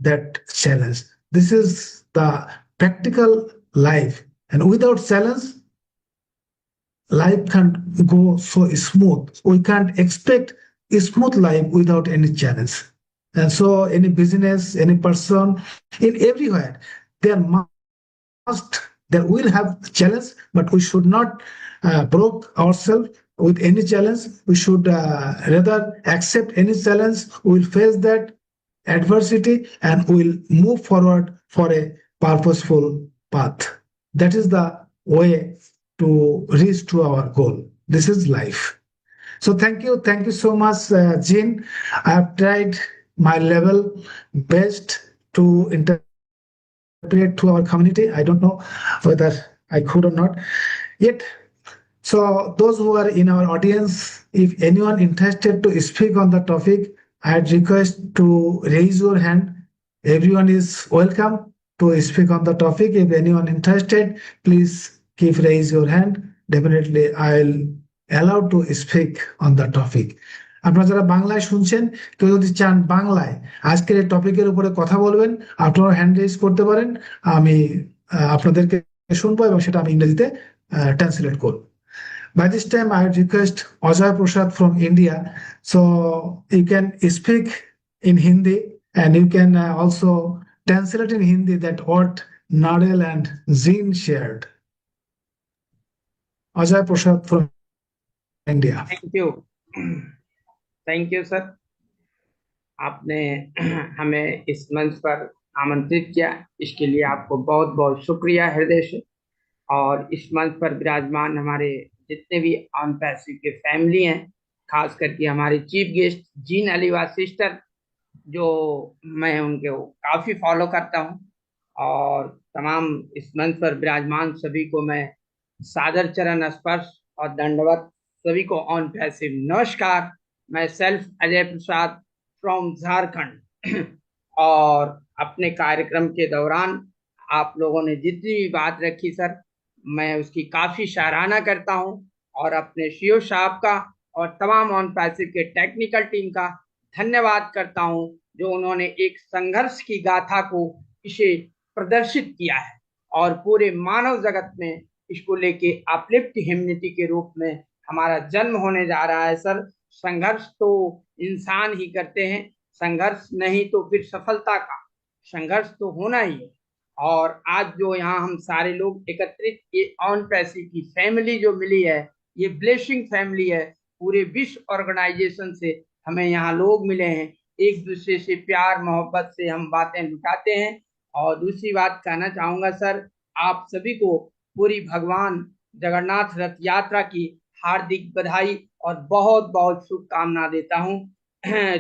that challenge. This is the practical life, and without challenge, life can't go so smooth. We can't expect a smooth life without any challenge. And so any business, any person, in everywhere, there must, there will have challenge, but we should not broke ourselves with any challenge. We should rather accept any challenge. We will face that adversity and we will move forward for a purposeful path. That is the way to reach to our goal. This is life. So thank you so much, Jean. I have tried my level best to interpret to our community. I don't know whether I could or not yet. So those who are in our audience, if anyone interested to speak on the topic, I'd request to raise your hand. Everyone is welcome to speak on the topic. If anyone interested, please keep raise your hand. Definitely I'll allow to speak on the topic. আপনারা যারা বাংলায় শুনছেন, কেউ যদি চান বাংলায় আজকের এই টপিকের উপরে কথা বলবেন, আপনারা হ্যান্ড রেজ করতে পারেন, আমি আপনাদেরকে শুনবো এবং সেটা আমি ইংরেজিতে ট্রান্সলেট করব। By this time, I request Ajay Prasad from India. So you can speak in Hindi and you can also translate in Hindi that what Nadel and Zin shared. Ajay Prasad from India. Thank you sir. आपने हमें इस मंच पर आमंत्रित किया, इसके लिए आपको बहुत बहुत शुक्रिया हृदय से। और इस मंच पर विराजमान हमारे जितने भी ऑनपैसिव के फैमिली हैं, खास करके हमारे चीफ गेस्ट जीन अलीवा सिस्टर, जो मैं उनके काफ़ी फॉलो करता हूं, और तमाम इस मंच पर विराजमान सभी को मैं सादर चरण स्पर्श और दंडवत। सभी को ऑनपैसिव नमस्कार। मैं self Ajay Prasad from Jharkhand. और अपने कार्यक्रम के दौरान आप लोगों ने जितनी भी बात रखी सर, मैं उसकी काफ़ी सराहना करता हूं, और अपने सीईओ साहब का और तमाम ऑनपैसिव के टेक्निकल टीम का धन्यवाद करता हूं, जो उन्होंने एक संघर्ष की गाथा को इसे प्रदर्शित किया है, और पूरे मानव जगत में इसको लेके अपलिफ्ट ह्यूमैनिटी के रूप में हमारा जन्म होने जा रहा है। सर, संघर्ष तो इंसान ही करते हैं, संघर्ष नहीं तो फिर सफलता का संघर्ष तो होना ही है। और आज जो यहाँ हम सारे लोग एकत्रित, ये ऑनपैसिव की फैमिली जो मिली है, ये ब्लेसिंग फैमिली है। पूरे विश्व ऑर्गेनाइजेशन से हमें यहाँ लोग मिले हैं, एक दूसरे से प्यार मोहब्बत से हम बातें लुटाते हैं। और दूसरी बात कहना चाहूँगा सर, आप सभी को पूरी भगवान जगन्नाथ रथ यात्रा की हार्दिक बधाई और बहुत बहुत शुभकामना देता हूँ।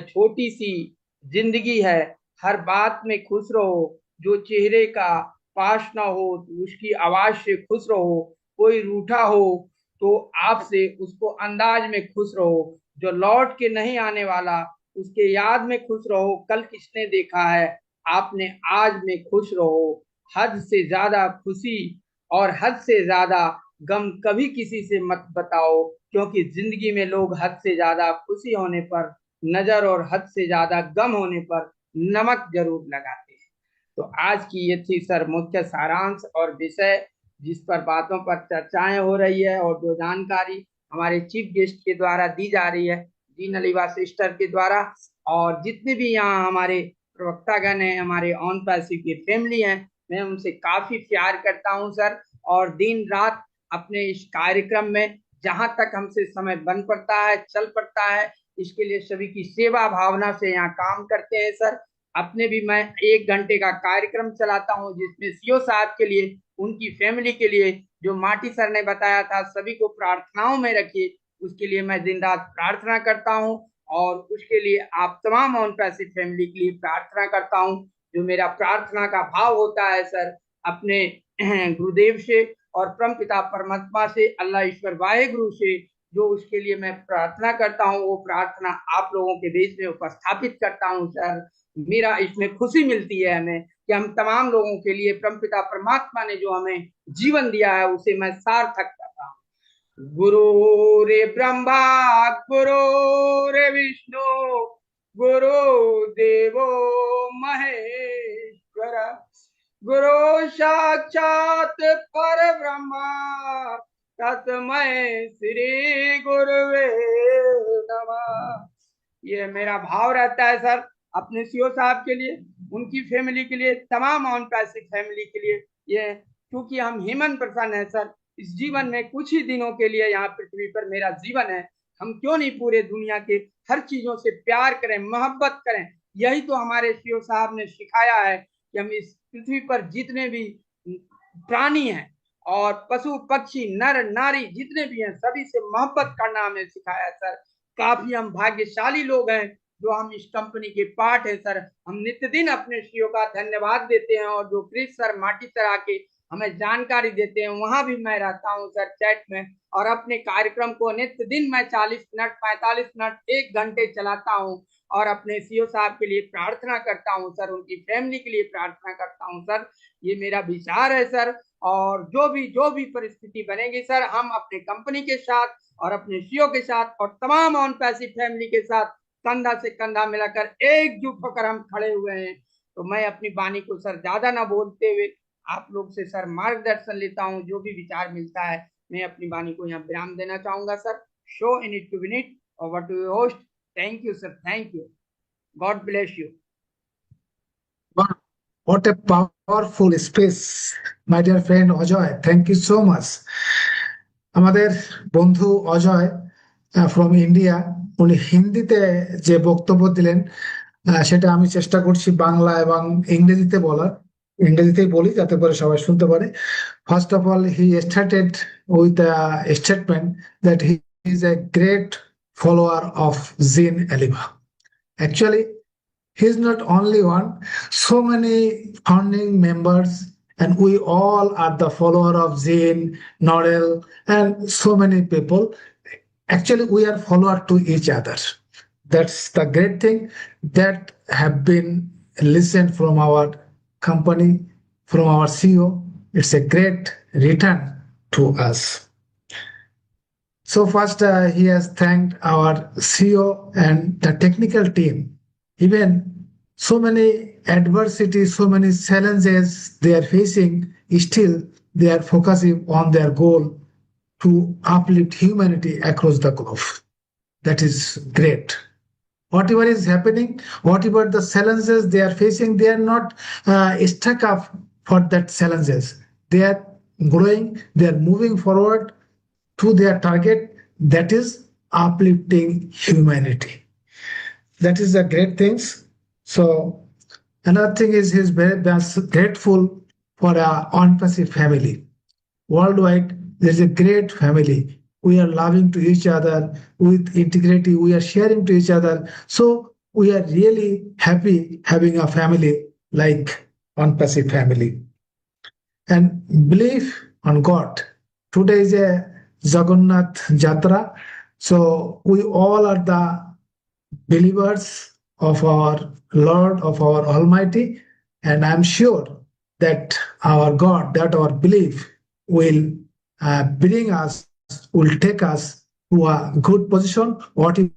छोटी सी जिंदगी है, हर बात में खुश रहो, जो चेहरे का पास ना हो तो उसकी आवाज से खुश रहो, कोई रूठा हो तो आपसे उसको अंदाज में खुश रहो, जो लौट के नहीं आने वाला उसके याद में खुश रहो, कल किसने देखा है आपने आज में खुश रहो। हद से ज्यादा खुशी और हद से ज्यादा गम कभी किसी से मत बताओ, क्योंकि जिंदगी में लोग हद से ज्यादा खुशी होने पर नजर और हद से ज्यादा गम होने पर नमक जरूर लगाते हैं। तो आज की ये थी सर मुख्य सारांश और विषय, जिस पर बातों पर चर्चाएं हो रही है, और जो जानकारी हमारे चीफ गेस्ट के द्वारा दी जा रही है, जीन अलीवा सिस्टर के द्वारा, और जितने भी यहाँ हमारे प्रवक्तागण हैं, हमारे ऑन पैसिव की फैमिली हैं, मैं उनसे काफी प्यार करता हूं सर। और दिन रात अपने इस कार्यक्रम में जहां तक हमसे समय बन पड़ता है, चल पड़ता है, इसके लिए सभी की सेवा भावना से यहाँ काम करते हैं सर। अपने भी मैं 1 घंटे का कार्यक्रम चलाता हूँ, जिसमें सीओ साहब के लिए, उनकी फैमिली के लिए, जो माटी सर ने बताया था सभी को प्रार्थनाओं में रखिए, उसके लिए मैं दिन रात प्रार्थना करता हूँ। और उसके लिए आप तमाम ऑन पैसिव फैमिली के लिए प्रार्थना करता हूँ। जो मेरा प्रार्थना का भाव होता है सर, अपने गुरुदेव से और परम पिता परमात्मा से, अल्लाह ईश्वर वाहेगुरु से, जो उसके लिए मैं प्रार्थना करता हूँ, वो प्रार्थना आप लोगों के बीच में उपस्थापित करता हूँ सर। मेरा इसमें खुशी मिलती है हमें कि हम तमाम लोगों के लिए परम पिता परमात्मा ने जो हमें जीवन दिया है उसे मैं सार्थक करता हूँ। गुरु रे ब्रह्मा गुरु रे विष्णु गुरु देवो महेश्वर गुरु साक्षात पर ब्रह्मा तस्मै श्री गुरुवे नमः। ये मेरा भाव रहता है सर, अपने सीओ साहब के लिए, उनकी फैमिली के लिए, तमाम ऑन पैसिव फैमिली के लिए। ये क्योंकि हम ह्यूमन पर्सन है सर, इस जीवन में कुछ ही दिनों के लिए यहाँ पृथ्वी पर मेरा जीवन है, हम क्यों नहीं पूरे दुनिया के हर चीजों से प्यार करें, मोहब्बत करें। यही तो हमारे सीओ साहब ने सिखाया है कि हम इस पृथ्वी पर जितने भी प्राणी हैं और पशु पक्षी नर नारी जितने भी हैं, सभी से मोहब्बत करना हमें सिखाया है सर। काफी हम भाग्यशाली लोग हैं जो हम इस कंपनी के पार्ट है सर। हम नित्य दिन अपने सीओ का धन्यवाद देते हैं, और जो क्रिस सर माटी सर आके हमें जानकारी देते हैं, वहां भी मैं रहता हूं सर चैट में, और अपने कार्यक्रम को नित्य दिन मैं 40 मिनट 45 मिनट 1 घंटे चलाता हूं, और अपने सीओ साहब के लिए प्रार्थना करता हूं सर, उनकी फैमिली के लिए प्रार्थना करता हूं सर। ये मेरा विचार है सर। और जो भी परिस्थिति बनेगी सर, हम अपने कंपनी के साथ और अपने सीओ के साथ और तमाम ऑन पैसिव फैमिली के साथ कंधा से कंधा मिलाकर एकजुट होकर हम खड़े हुए हैं। तो मैं अपनी वाणी को सर ज्यादा ना बोलते हुए आप लोग से सर मार्गदर्शन लेता हूं, जो भी विचार मिलता है मैं अपनी वाणी को यहाँ विराम देना चाहूंगा sir. Show in it to win it over to your host. Thank you sir, thank you, god bless you. Wow, what a powerful space, my dear friend Ajay, thank you so much. আমাদের বন্ধু Ajay from India, উনি হিন্দিতে যে বক্তব্য দিলেন, সেটা আমি চেষ্টা করছি বাংলা এবং ইংরেজিতে বলার। ইংরেজিতেই বলি যাতে করে সবাই শুনতে পারে। First of all, he started with a statement that he is a great follower of Zin Aliba. Actually, he is not only one, so many founding members, and we all are the follower of Zin, Nodel, and so many people. Actually, we are follower to each other. That's the great thing that have been listened from our company, from our CEO. It's a great return to us. So first, he has thanked our CEO and the technical team. Even so many adversities, so many challenges they are facing, still they are focusing on their goal to uplift humanity across the globe. That is great. Whatever is happening, whatever the challenges they are facing, they are not stuck up for that challenges. They are growing, they are moving forward to their target, that is uplifting humanity. That is the great things. So another thing is he's very grateful for our ONPASSIVE family. Worldwide, there's a great family. We are loving to each other with integrity. We are sharing to each other. So we are really happy having a family like ONPASSIVE family. And believe on God. Today is a Jagannath Jatra. So we all are the believers of our Lord, of our Almighty, and I'm sure that our God, that our belief will bring us, will take us to a good position. Whatever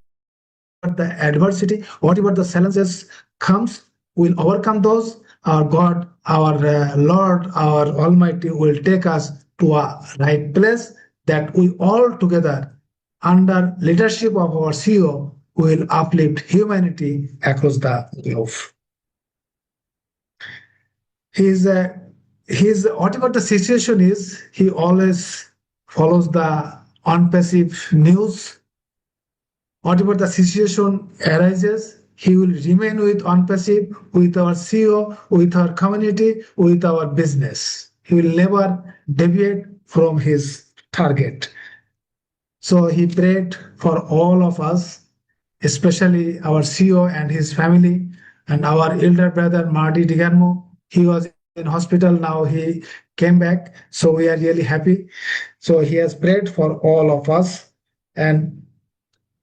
the adversity, whatever the challenges comes, we'll overcome those. Our God, our Lord, our Almighty will take us to a right place, that we all together, under leadership of our CEO, will uplift humanity across the globe. He's whatever the situation is, he always follows the on-passive news. Whatever the situation arises, he will remain with ONPASSIVE, with our CEO, with our community, with our business. He will never deviate from his target. So he prayed for all of us, especially our CEO and his family, and our elder brother, Marty DeGarmo. He was in hospital, now he came back. So we are really happy. So he has prayed for all of us. And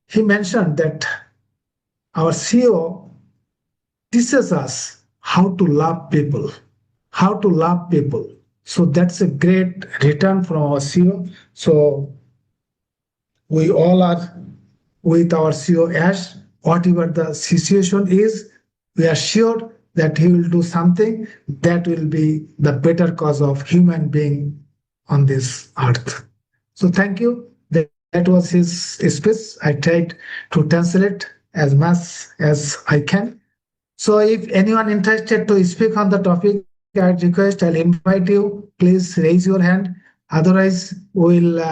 he mentioned that our CEO teaches us how to love people, how to love people. So that's a great return from our CEO. So we all are with our CEO Ash. Whatever the situation is, we are sure that he will do something that will be the better cause of human being on this earth. So thank you. That was his speech. I tried to translate as much as I can. So if anyone interested to speak on the topic, I request, I'll invite you. Please raise your hand. Otherwise, we'll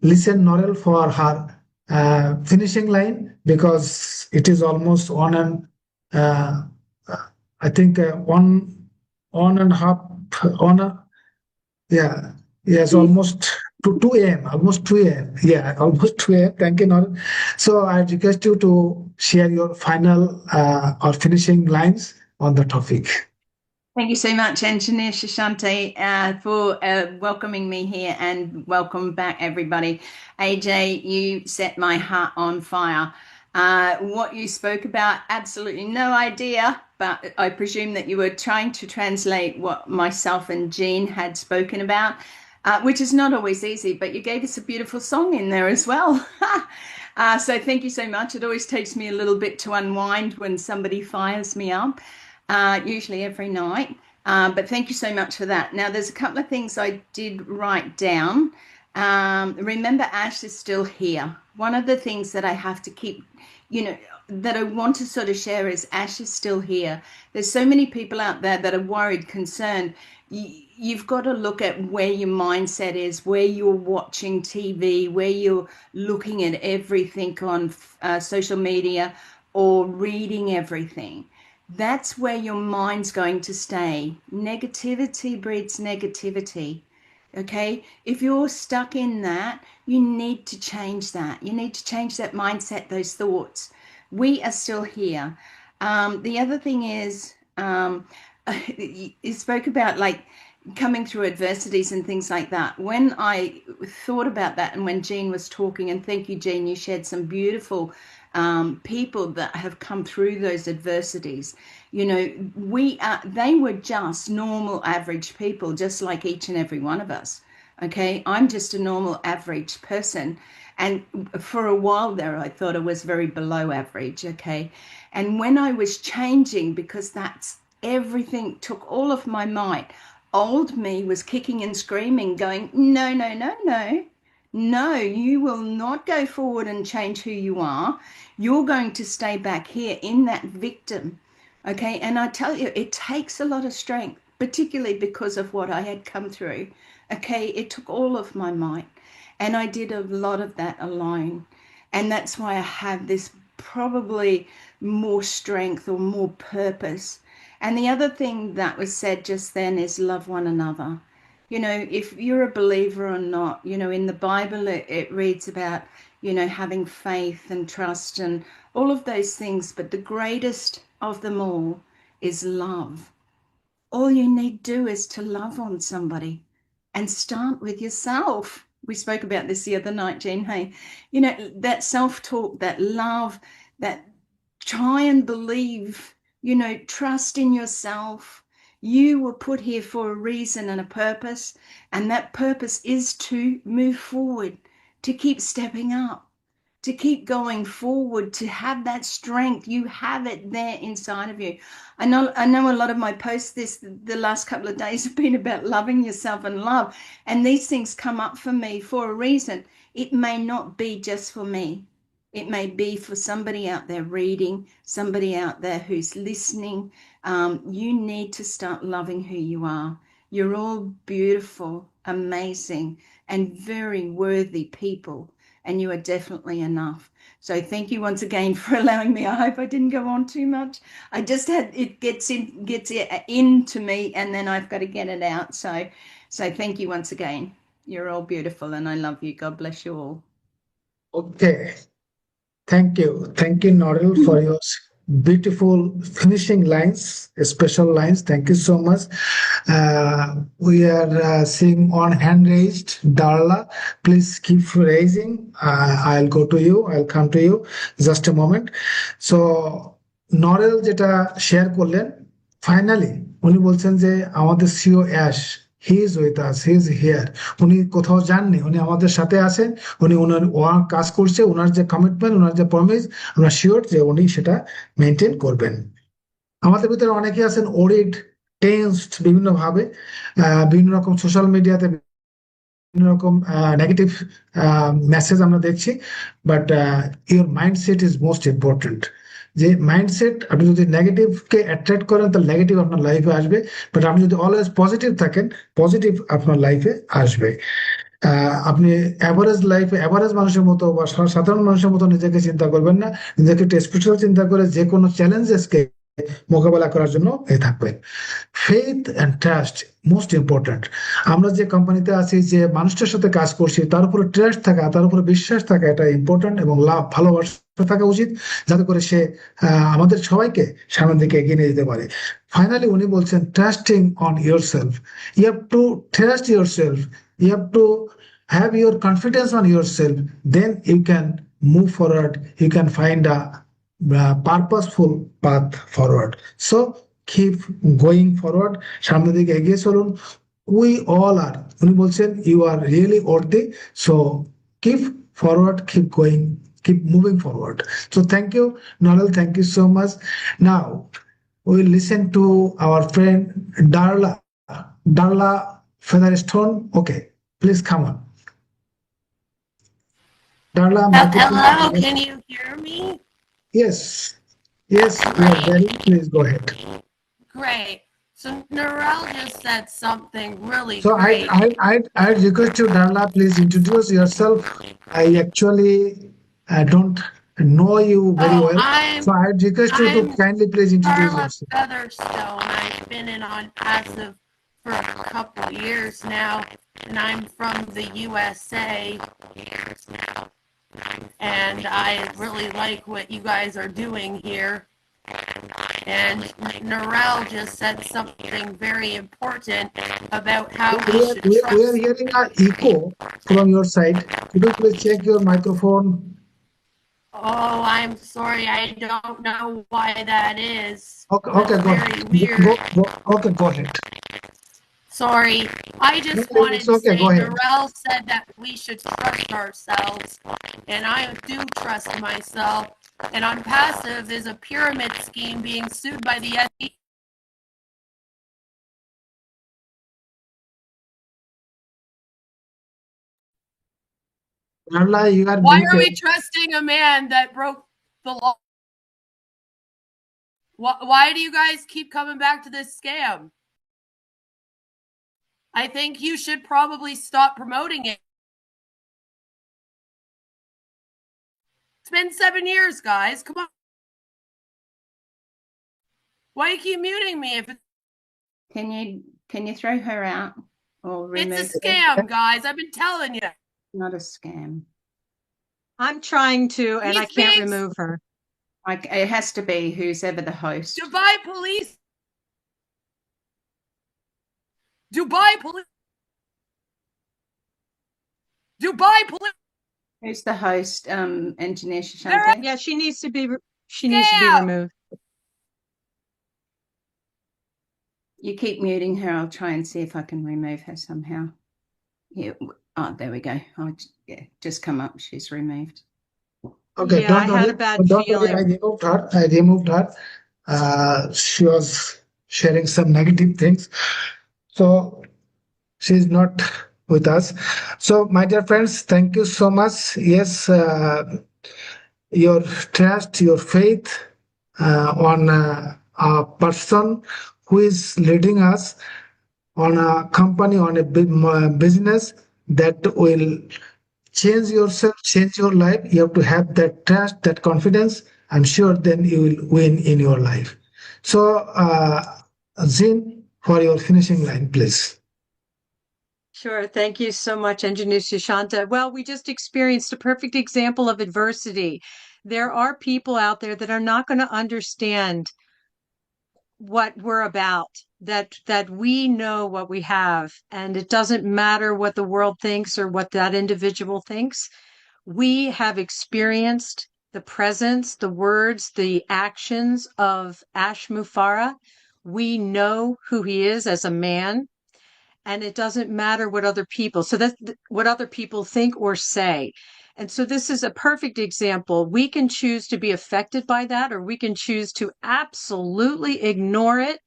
listen Norel for her finishing line, because it is almost on and I think on and a half on a, yeah, yes, almost to 2 a.m. Almost 2 a.m. Yeah, almost 2 a.m. Thank you, Norel. So I request you to share your final or finishing lines on the topic. Thank you so much, Engineer Shashante, for welcoming me here, and welcome back, everybody. AJ, you set my heart on fire. What you spoke about, absolutely no idea, but I presume that you were trying to translate what myself and Jean had spoken about, which is not always easy, but you gave us a beautiful song in there as well. So thank you so much. It always takes me a little bit to unwind when somebody fires me up. Usually every night, but thank you so much for that. Now, there's a couple of things I did write down. Remember, Ash is still here. One of the things that I have to keep, that I want to sort of share is Ash is still here. There's so many people out there that are worried, concerned. You've got to look at where your mindset is, where you're watching TV, where you're looking at everything on social media or reading everything. That's where your mind's going to stay. Negativity breeds negativity. Okay? If you're stuck in that, you need to change that. You need to change that mindset, those thoughts. We are still here. The other thing is, you spoke about like coming through adversities and things like that. When I thought about that, and when Jean was talking, and thank you, Jean, you shared some beautiful people that have come through those adversities. They were just normal, average people, just like each and every one of us. Okay, I'm just a normal, average person, and for a while there, I thought I was very below average. Okay, and when I was changing, because that's everything took all of my might. Old me was kicking and screaming, going, no, no, no, no. No, you will not go forward and change who you are. You're going to stay back here in that victim. Okay, and I tell you, it takes a lot of strength, particularly because of what I had come through. Okay, it took all of my might, and I did a lot of that alone. And that's why I have this probably more strength or more purpose. And the other thing that was said just then is love one another. If you're a believer or not, in the Bible, it reads about, having faith and trust and all of those things. But the greatest of them all is love. All you need to do is to love on somebody, and start with yourself. We spoke about this the other night, Jean. Hey, that self-talk, that love, that try and believe, trust in yourself. You were put here for a reason and a purpose, and that purpose is to move forward, to keep stepping up, to keep going forward, to have that strength. You have it there inside of you. I know a lot of my posts the last couple of days have been about loving yourself and love, and these things come up for me for a reason. It may not be just for me. It may be for somebody out there reading, somebody out there who's listening, You need to start loving who you are. You're all beautiful, amazing, and very worthy people, and you are definitely enough. So thank you once again for allowing me. I hope I didn't go on too much. I just had it gets into me, and then I've got to get it out. So thank you once again. You're all beautiful, and I love you. God bless you all. Okay. Thank you, Noril, for your beautiful finishing lines, special lines. Thank you so much. We are seeing on hand raised. Darla, please keep raising. I'll go to you. I'll come to you. Just a moment. So, Noril যেটা share করলেন, finally উনি বলছেন যে আমাদের CEO Ash, he is with us, he is here. উনি কোথাও যাননি, উনি আমাদের সাথে আছেন। উনি ওনার কাজ করছে, ওনার যে কমিটমেন্ট, ওনার যে প্রমিস, আমরা শিওর যে উনি সেটা মেনটেন করবেন। আমাদের ভিতরে অনেকেই আছেন ওরিড, টেন্সড বিভিন্ন ভাবে, বিভিন্ন রকম সোশ্যাল মিডিয়াতে বিভিন্ন রকম নেগেটিভ মেসেজ আমরা দেখছি। But your mindset is most important. যে মাইন্ডসেট, আপনি যদি নেগেটিভকে অ্যাট্রাক্ট করেন তাহলে নেগেটিভ আপনার লাইফে আসবে, বাট আপনি যদি অলওয়েজ পজিটিভ থাকেন, পজিটিভ আপনার লাইফে আসবে। আপনি অ্যাভারেজ লাইফে অ্যাভারেজ মানুষের মতো বা সাধারণ মানুষের মতো নিজেকে চিন্তা করবেন না, নিজেকে একটু স্পেশাল চিন্তা করে যে কোনো চ্যালেঞ্জেসকে মোকাবেলা করার জন্য থাকবেন। Faith and trust most important. আমরা যে কোম্পানিতে আছি, যে মানুষটার সাথে কাজ করছি, তার উপরে ট্রাস্ট থাকা, তার উপরে বিশ্বাস থাকা, এটা ইম্পর্টেন্ট, এবং লাভ ভালোবাসা থাকা উচিত, যাতে করে সে আমাদের সবাইকে সামনের দিকে এগিয়ে নিয়ে যেতে পারে। ফাইনালি উনি বলছেন trusting on yourself. You have to trust yourself, you have to have your confidence on yourself, then you can move forward, you can find a purposeful path forward. So keep going forward, সামনের দিকে এগিয়ে চলুন। We all are, উনি বলছেন you are really worthy, so keep forward, keep going, keep moving forward. So thank you, Nalal, thank you so much. Now we'll listen to our friend Darla Featherstone. Okay, please come on. Darla, hello, can you hear me? Yes, we are ready. Please go ahead. Great. So Narelle just said something really So great. I request you, Darla, please introduce yourself. I actually don't know you very well, so I request you to kindly please introduce Darla yourself. Featherstone. I've been in ONPASSIVE for a couple years now, and I'm from the USA. And I really like what you guys are doing here. And Narelle just said something very important about how we should trust. We are hearing an echo from your side. Could you please check your microphone? Oh, I'm sorry. I don't know why that is. Okay, go ahead. Okay, go ahead. Sorry, I just wanted to say Narelle said that we should trust ourselves, and I do trust myself. And ONPASSIVE is a pyramid scheme being sued by the SEC. Why are we trusting a man that broke the law? Why do you guys keep coming back to this scam? I think you should probably stop promoting it. It's been 7 years, guys. Come on. Why do you keep muting me? If Can you throw her out or remove? It's a scam, guys. I've been telling you. Not a scam. I'm trying to, and I can't remove her. It has to be who's ever the host. Dubai police. Dubai police. Who's the host? Engineer Shashante? Yeah, she needs to be removed. You keep muting her. I'll try and see if I can remove her somehow. Yeah. Oh, there we go. Just come up. She's removed. Okay, yeah, I had a bad feeling. I removed her. She was sharing some negative things, so she's not with us. So, my dear friends, thank you so much. Yes, your trust, your faith a person who is leading us on a company, on a big business that will change yourself, change your life. You have to have that trust, that confidence. I'm sure then you will win in your life. So, Zin, for your finishing line, please. Sure. Thank you so much, Engineer Sushanta. Well, we just experienced a perfect example of adversity. There are people out there that are not going to understand what we're about, that we know what we have, and it doesn't matter what the world thinks or what that individual thinks. We have experienced the presence, the words, the actions of Ash Mufara. We know who he is as a man, and it doesn't matter what other people, so that's what other people think or say. And so this is a perfect example. We can choose to be affected by that, or we can choose to absolutely ignore it,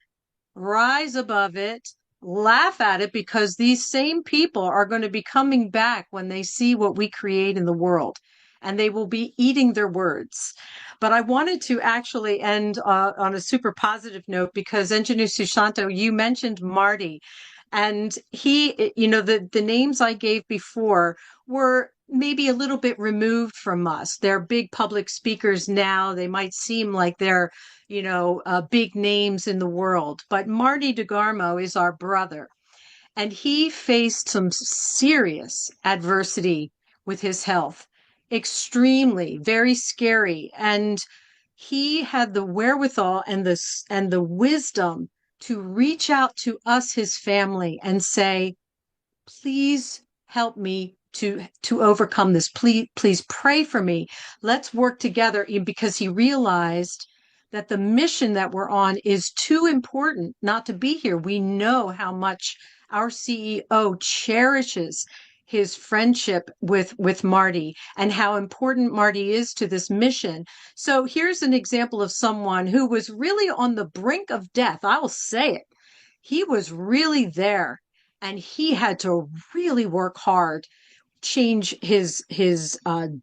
rise above it, laugh at it, because these same people are going to be coming back when they see what we create in the world, and they will be eating their words. But I wanted to actually end on a super positive note, because Engineer Sushanta, you mentioned Marty, and he, the names I gave before were maybe a little bit removed from us. They're big public speakers now. They might seem like they're big names in the world. But Marty DeGarmo is our brother, and he faced some serious adversity with his health, extremely, very scary. And he had the wherewithal and the wisdom to reach out to us, his family, and say, please help me to overcome this. Please pray for me. Let's work together, because he realized that the mission that we're on is too important not to be here. We know how much our CEO cherishes his friendship with Marty, and how important Marty is to this mission. So here's an example of someone who was really on the brink of death. I will say it. He was really there, and he had to really work hard, change his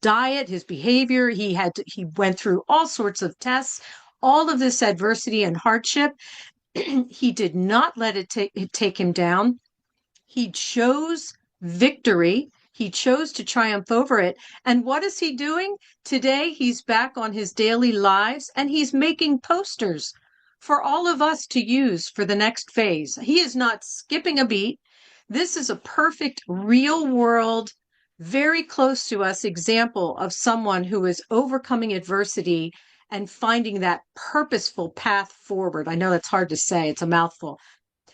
diet, his behavior. He went through all sorts of tests, all of this adversity and hardship. He did not let it take him down. He chose victory. He chose to triumph over it. And what is he doing? Today, he's back on his daily lives, and he's making posters for all of us to use for the next phase. He is not skipping a beat. This is a perfect, real world, very close to us example of someone who is overcoming adversity and finding that purposeful path forward. I know that's hard to say. It's a mouthful.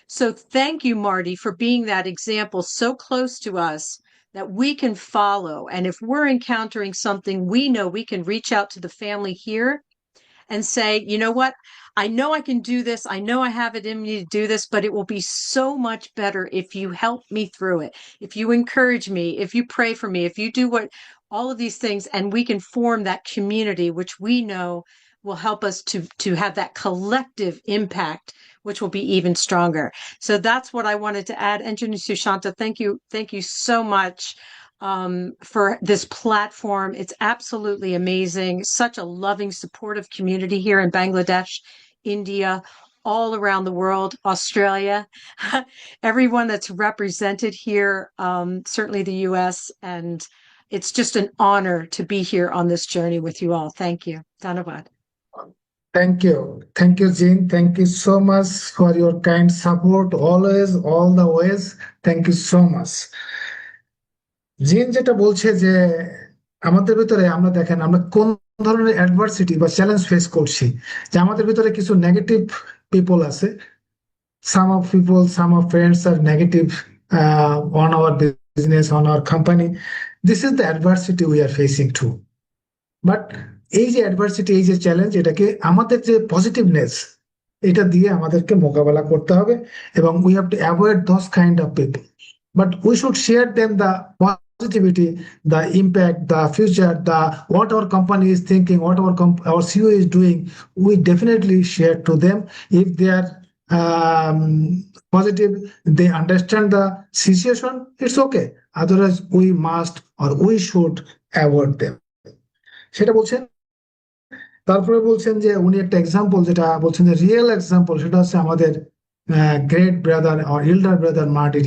So thank you, Marty, for being that example so close to us that we can follow. And if we're encountering something, we know we can reach out to the family here and say, you know what? I know I can do this. I know I have it in me to do this, but it will be so much better if you help me through it. If you encourage me, if you pray for me, if you do all of these things, and we can form that community, which we know will help us to have that collective impact, which will be even stronger. So that's what I wanted to add. Engineer Sushanta, thank you so much for this platform. It's absolutely amazing. Such a loving, supportive community here in Bangladesh, India, all around the world, Australia, everyone that's represented here, certainly the US. And it's just an honor to be here on this journey with you all. Thank you. Dhanavad. Thank you. Thank you, Jean. Thank you so much for your kind support always, all the ways. Thank you so much. জিন যেটা বলছে যে আমাদের ভিতরে আমরা দেখেন আমরা কোন ধরনের অ্যাডভার্সিটি বা চ্যালেঞ্জ ফেস করছি, যে আমাদের ভিতরে কিছু নেগেটিভ পিপল আছে, some of people, some of friends are negative on our business, on our company. This is the adversity we are facing too. But এই যে অ্যাডভার্সিটি, এই যে চ্যালেঞ্জ, এটাকে আমাদের যে পজিটিভনেস, এটা দিয়ে আমাদেরকে মোকাবেলা করতে হবে, এবং we have to avoid those kind of people, but we should share them the positivity, the impact, the future, the what our company is thinking, what our CEO is doing. We definitely share to them. If they are positive, they understand the situation, it's okay. Otherwise we must or we should avoid them. সেটা বলছেন তারপরে বলছেন যে উনি একটা example, যেটা বলছেন যে রিয়েল এক্সাম্পল, সেটা হচ্ছে আমাদের great brother or elder brother Marty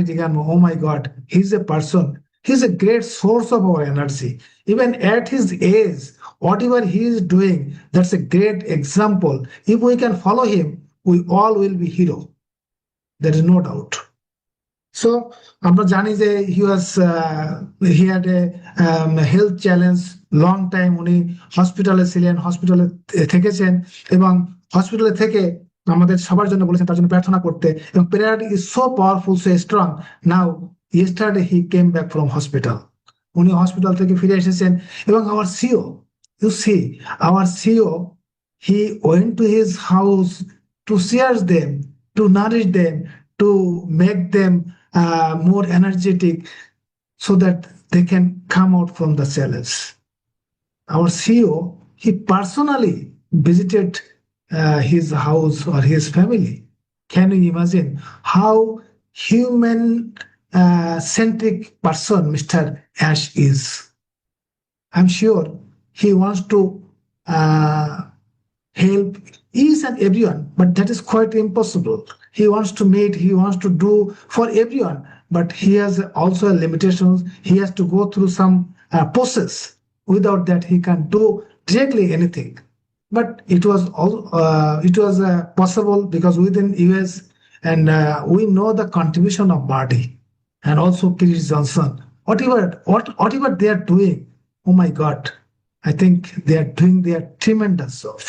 DeGarmo, oh my God, he is a person, he is a great source of our energy, even at his age, whatever he is doing, that's a great example. If we can follow him, we all will be hero, there is no doubt. So আমরা জানি যে he had a health challenge long time, উনি হসপিটালে ছিলেন, হসপিটালে থেকেছেন, এবং হসপিটালে থেকে আমাদের সবার জন্য বলেছেন তার জন্য প্রার্থনা করতে, এবং prayer is so powerful, so strong. Now yesterday he came back from hospital, উনি হসপিটাল থেকে ফিরে এসেছেন। এবং our CEO, you see, our CEO, he went to his house to cheers them, to nourish them, to make them more energetic, so that they can come out from the challenge. Our CEO, he personally visited his house or his family. Can you imagine how human centric person Mr. Ash is? I'm sure he wants to help each and everyone, but that is quite impossible. He wants to meet, he wants to do for everyone, but he has also limitations. He has to go through some process. Without that, he can't do directly anything. But it was possible because within US, and we know the contribution of Marty and also Chris Johnson. Whatever they are doing, oh my God, I think they are doing their tremendous job.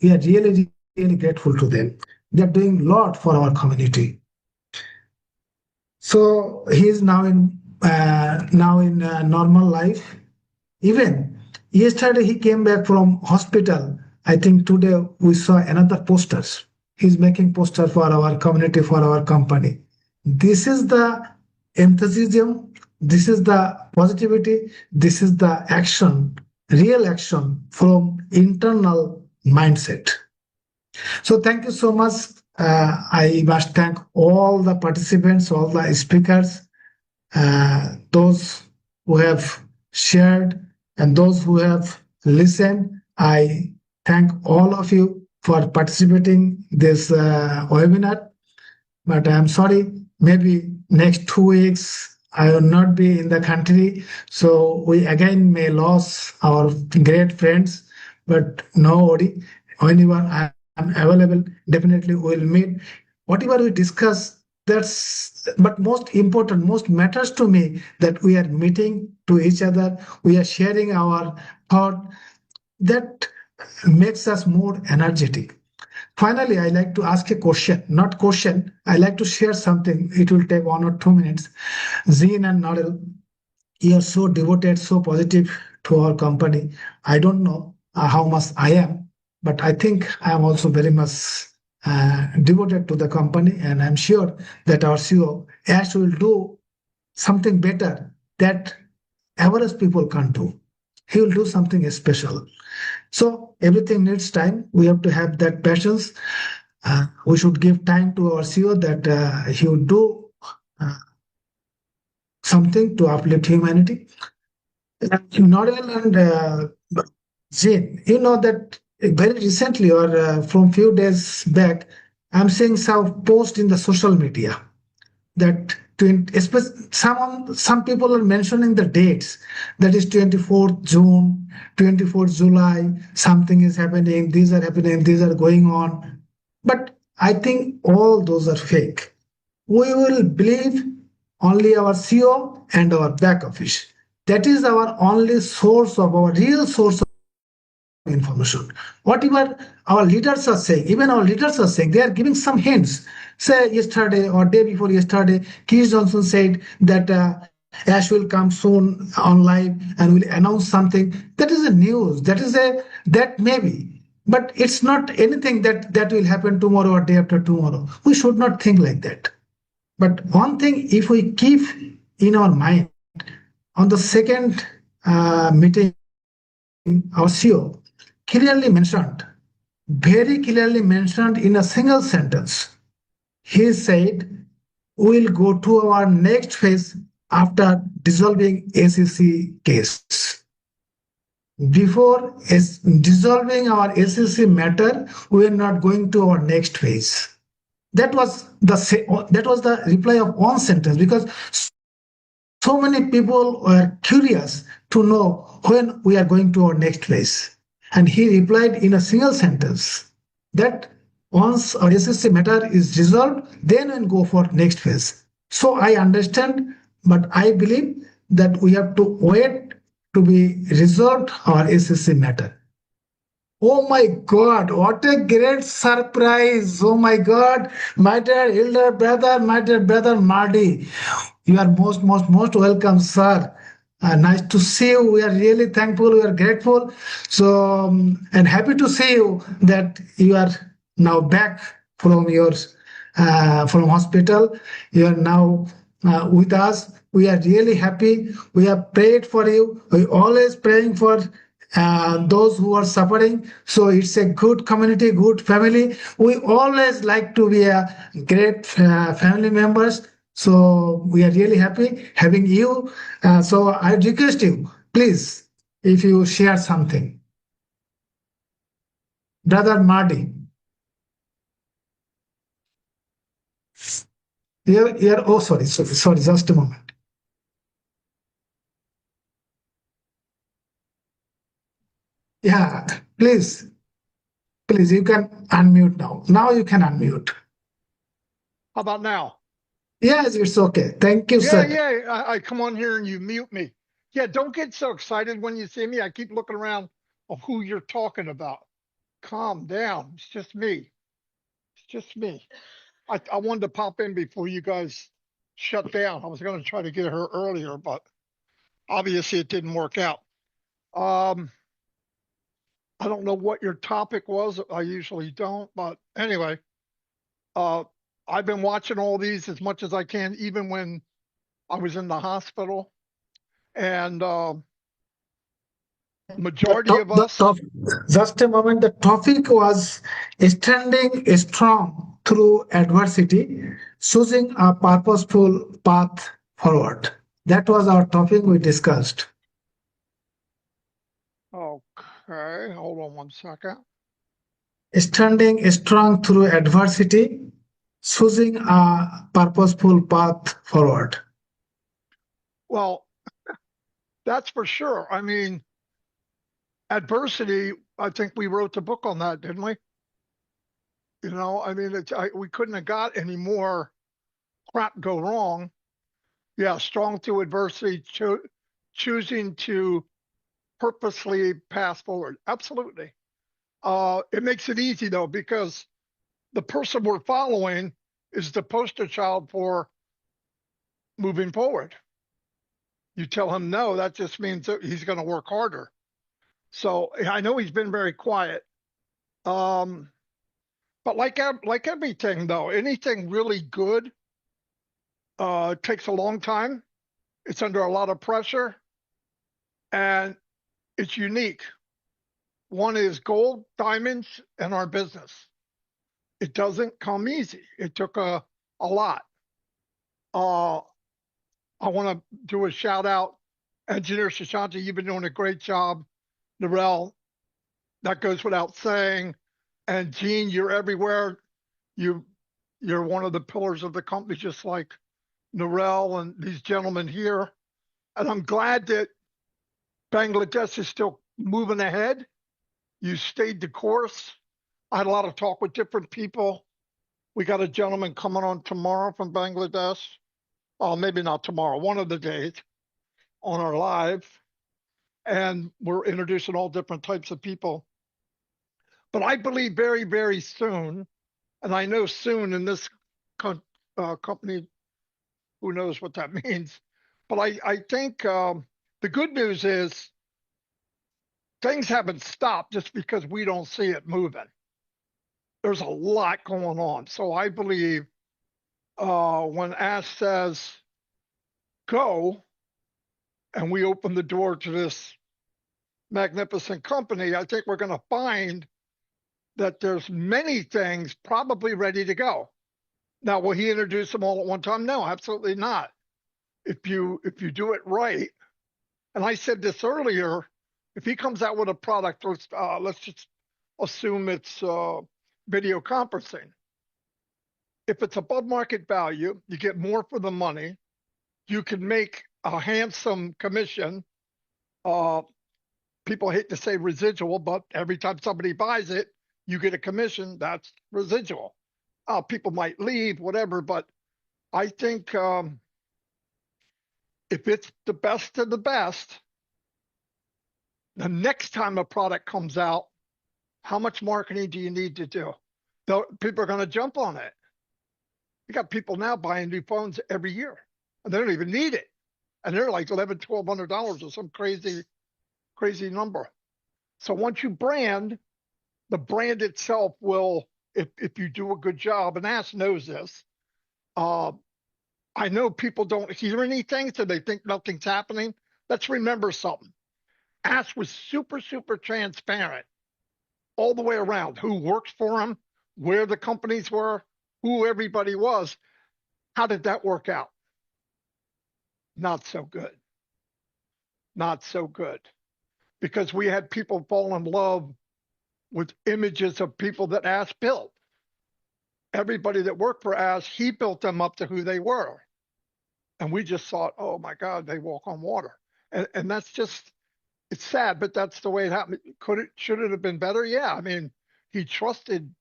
We are really, really grateful to them. They are doing a lot for our community. So he is now in normal life. Even yesterday he came back from hospital. I think today we saw another posters. He's making poster for our community, for our company. This is the enthusiasm. This is the positivity. This is the action, real action from internal mindset. So thank you so much. I must thank all the participants, all the speakers, those who have shared and those who have listened. I thank all of you for participating this webinar. But I'm sorry, maybe next 2 weeks I will not be in the country, so we again may lose our great friends. But no worry, whenever I'm available, definitely we'll meet. Whatever we discuss, but most important, most matters to me, that we are meeting to each other, we are sharing our thought, that makes us more energetic. Finally, I like to ask a question, I like to share something. It will take 1 or 2 minutes. Zeen and Narel, you are so devoted, so positive to our company. I don't know how much I am, but I think I am also very much devoted to the company, and I'm sure that our CEO Ash will do something better that average people can't do. He will do something special. So everything needs time. We have to have that patience. We should give time to our CEO, that he will do something to uplift humanity. Nodal and Jane, you know that very recently, or from few days back, I'm seeing some post in the social media that some people are mentioning the dates, that is 24th June, 24th July, something is happening, these are happening, these are going on. But I think all those are fake. We will believe only our CEO and our back office. That is our only source of our real source of information. Whatever our leaders are saying, even our leaders are saying, they are giving some hints. Say yesterday or day before yesterday, Chris Johnson said that Ash will come soon on live and will announce something. That is a news. That maybe, but it's not anything that will happen tomorrow or day after tomorrow. We should not think like that. But one thing, if we keep in our mind, on the second meeting, our CEO clearly mentioned, very clearly mentioned in a single sentence, he said, we'll go to our next phase after dissolving ACC case. before dissolving our SSC matter, we are not going to our next phase. That was the reply of one sentence, because so many people were curious to know when we are going to our next phase. And he replied in a single sentence that once our SSC matter is resolved, then we'll go for next phase. So I understand, but I believe that we have to wait to be resolved our SSC matter. Oh my God, what a great surprise. Oh my God, my dear elder brother, my dear brother Marty, you are most welcome, sir. Nice to see you. We are really thankful. We are grateful. So, and happy to see you that you are now back from your from hospital. You are now with us. We are really happy. We have prayed for you. We always praying for those who are suffering. So it's a good community, good family. We always like to be a great family members. So we are really happy having you. So I request you, please, if you share something. Brother Marty. Here, oh, sorry, just a moment. Yeah, please, you can unmute now. Now you can unmute. How about now? Yes, it's okay. Thank you, sir. Yeah. I come on here and you mute me. Yeah, don't get so excited when you see me. I keep looking around of who you're talking about. Calm down. It's just me. It's just me. I wanted to pop in before you guys shut down. I was going to try to get her earlier, but obviously it didn't work out. I don't know what your topic was. I usually don't, but anyway, I've been watching all these as much as I can, even when I was in the hospital. And majority of us. Just a moment. The topic was standing strong through adversity, choosing a purposeful path forward. That was our topic we discussed. Okay, hold on one second. Standing strong through adversity, choosing a purposeful path forward. Well, that's for sure. I mean, adversity, I think we wrote the book on that, didn't we? You know, I mean, we couldn't have got any more crap go wrong. Yeah, strong through adversity, choosing to purposely pass forward. Absolutely. It makes it easy, though, because the person we're following is the poster child for moving forward. You tell him no, that just means that he's going to work harder. So I know he's been very quiet. But like everything, though, anything really good takes a long time. It's under a lot of pressure, and it's unique. One is gold, diamonds, and our business. It doesn't come easy. It took a lot. I want to do a shout out. Engineer Shashanti, you've been doing a great job. Narelle, that goes without saying. And Gene, you're everywhere. You're one of the pillars of the company, just like Narelle and these gentlemen here. And I'm glad that Bangladesh is still moving ahead. You stayed the course. I had a lot of talk with different people. We got a gentleman coming on tomorrow from Bangladesh. Oh, maybe not tomorrow, one of the days on our live. And we're introducing all different types of people. But I believe very, very soon, and I know soon in this company, who knows what that means. But I think the good news is things haven't stopped just because we don't see it moving. There's a lot going on. So I believe when Ash says go, and we open the door to this magnificent company, I think we're going to find that there's many things probably ready to go. Now, will he introduce them all at one time? No, absolutely not. If you do it right, and I said this earlier, If he comes out with a product, let's just assume it's video conferencing. If it's above market value, you get more for the money. You can make a handsome commission. People hate to say residual, but every time somebody buys it, you get a commission. That's residual. People might leave, whatever, but I think if it's the best of the best, the next time a product comes out, how much marketing do you need to do? People are going to jump on it. You got people now buying new phones every year, and they don't even need it. And they're like $1,100, $1,200 or some crazy number. So once you brand, the brand itself will, if you do a good job, and Ask knows this, I know people don't hear anything, so they think nothing's happening. Let's remember something. Ask was super, super transparent all the way around. Who works for him, where the companies were, who everybody was. How did that work out? Not so good. Not so good. Because we had people fall in love with images of people that Ask built. Everybody that worked for Ask, he built them up to who they were. And we just thought, oh my God, they walk on water. And that's just, it's sad, but that's the way it happened. Should it have been better? Yeah. I mean, he trusted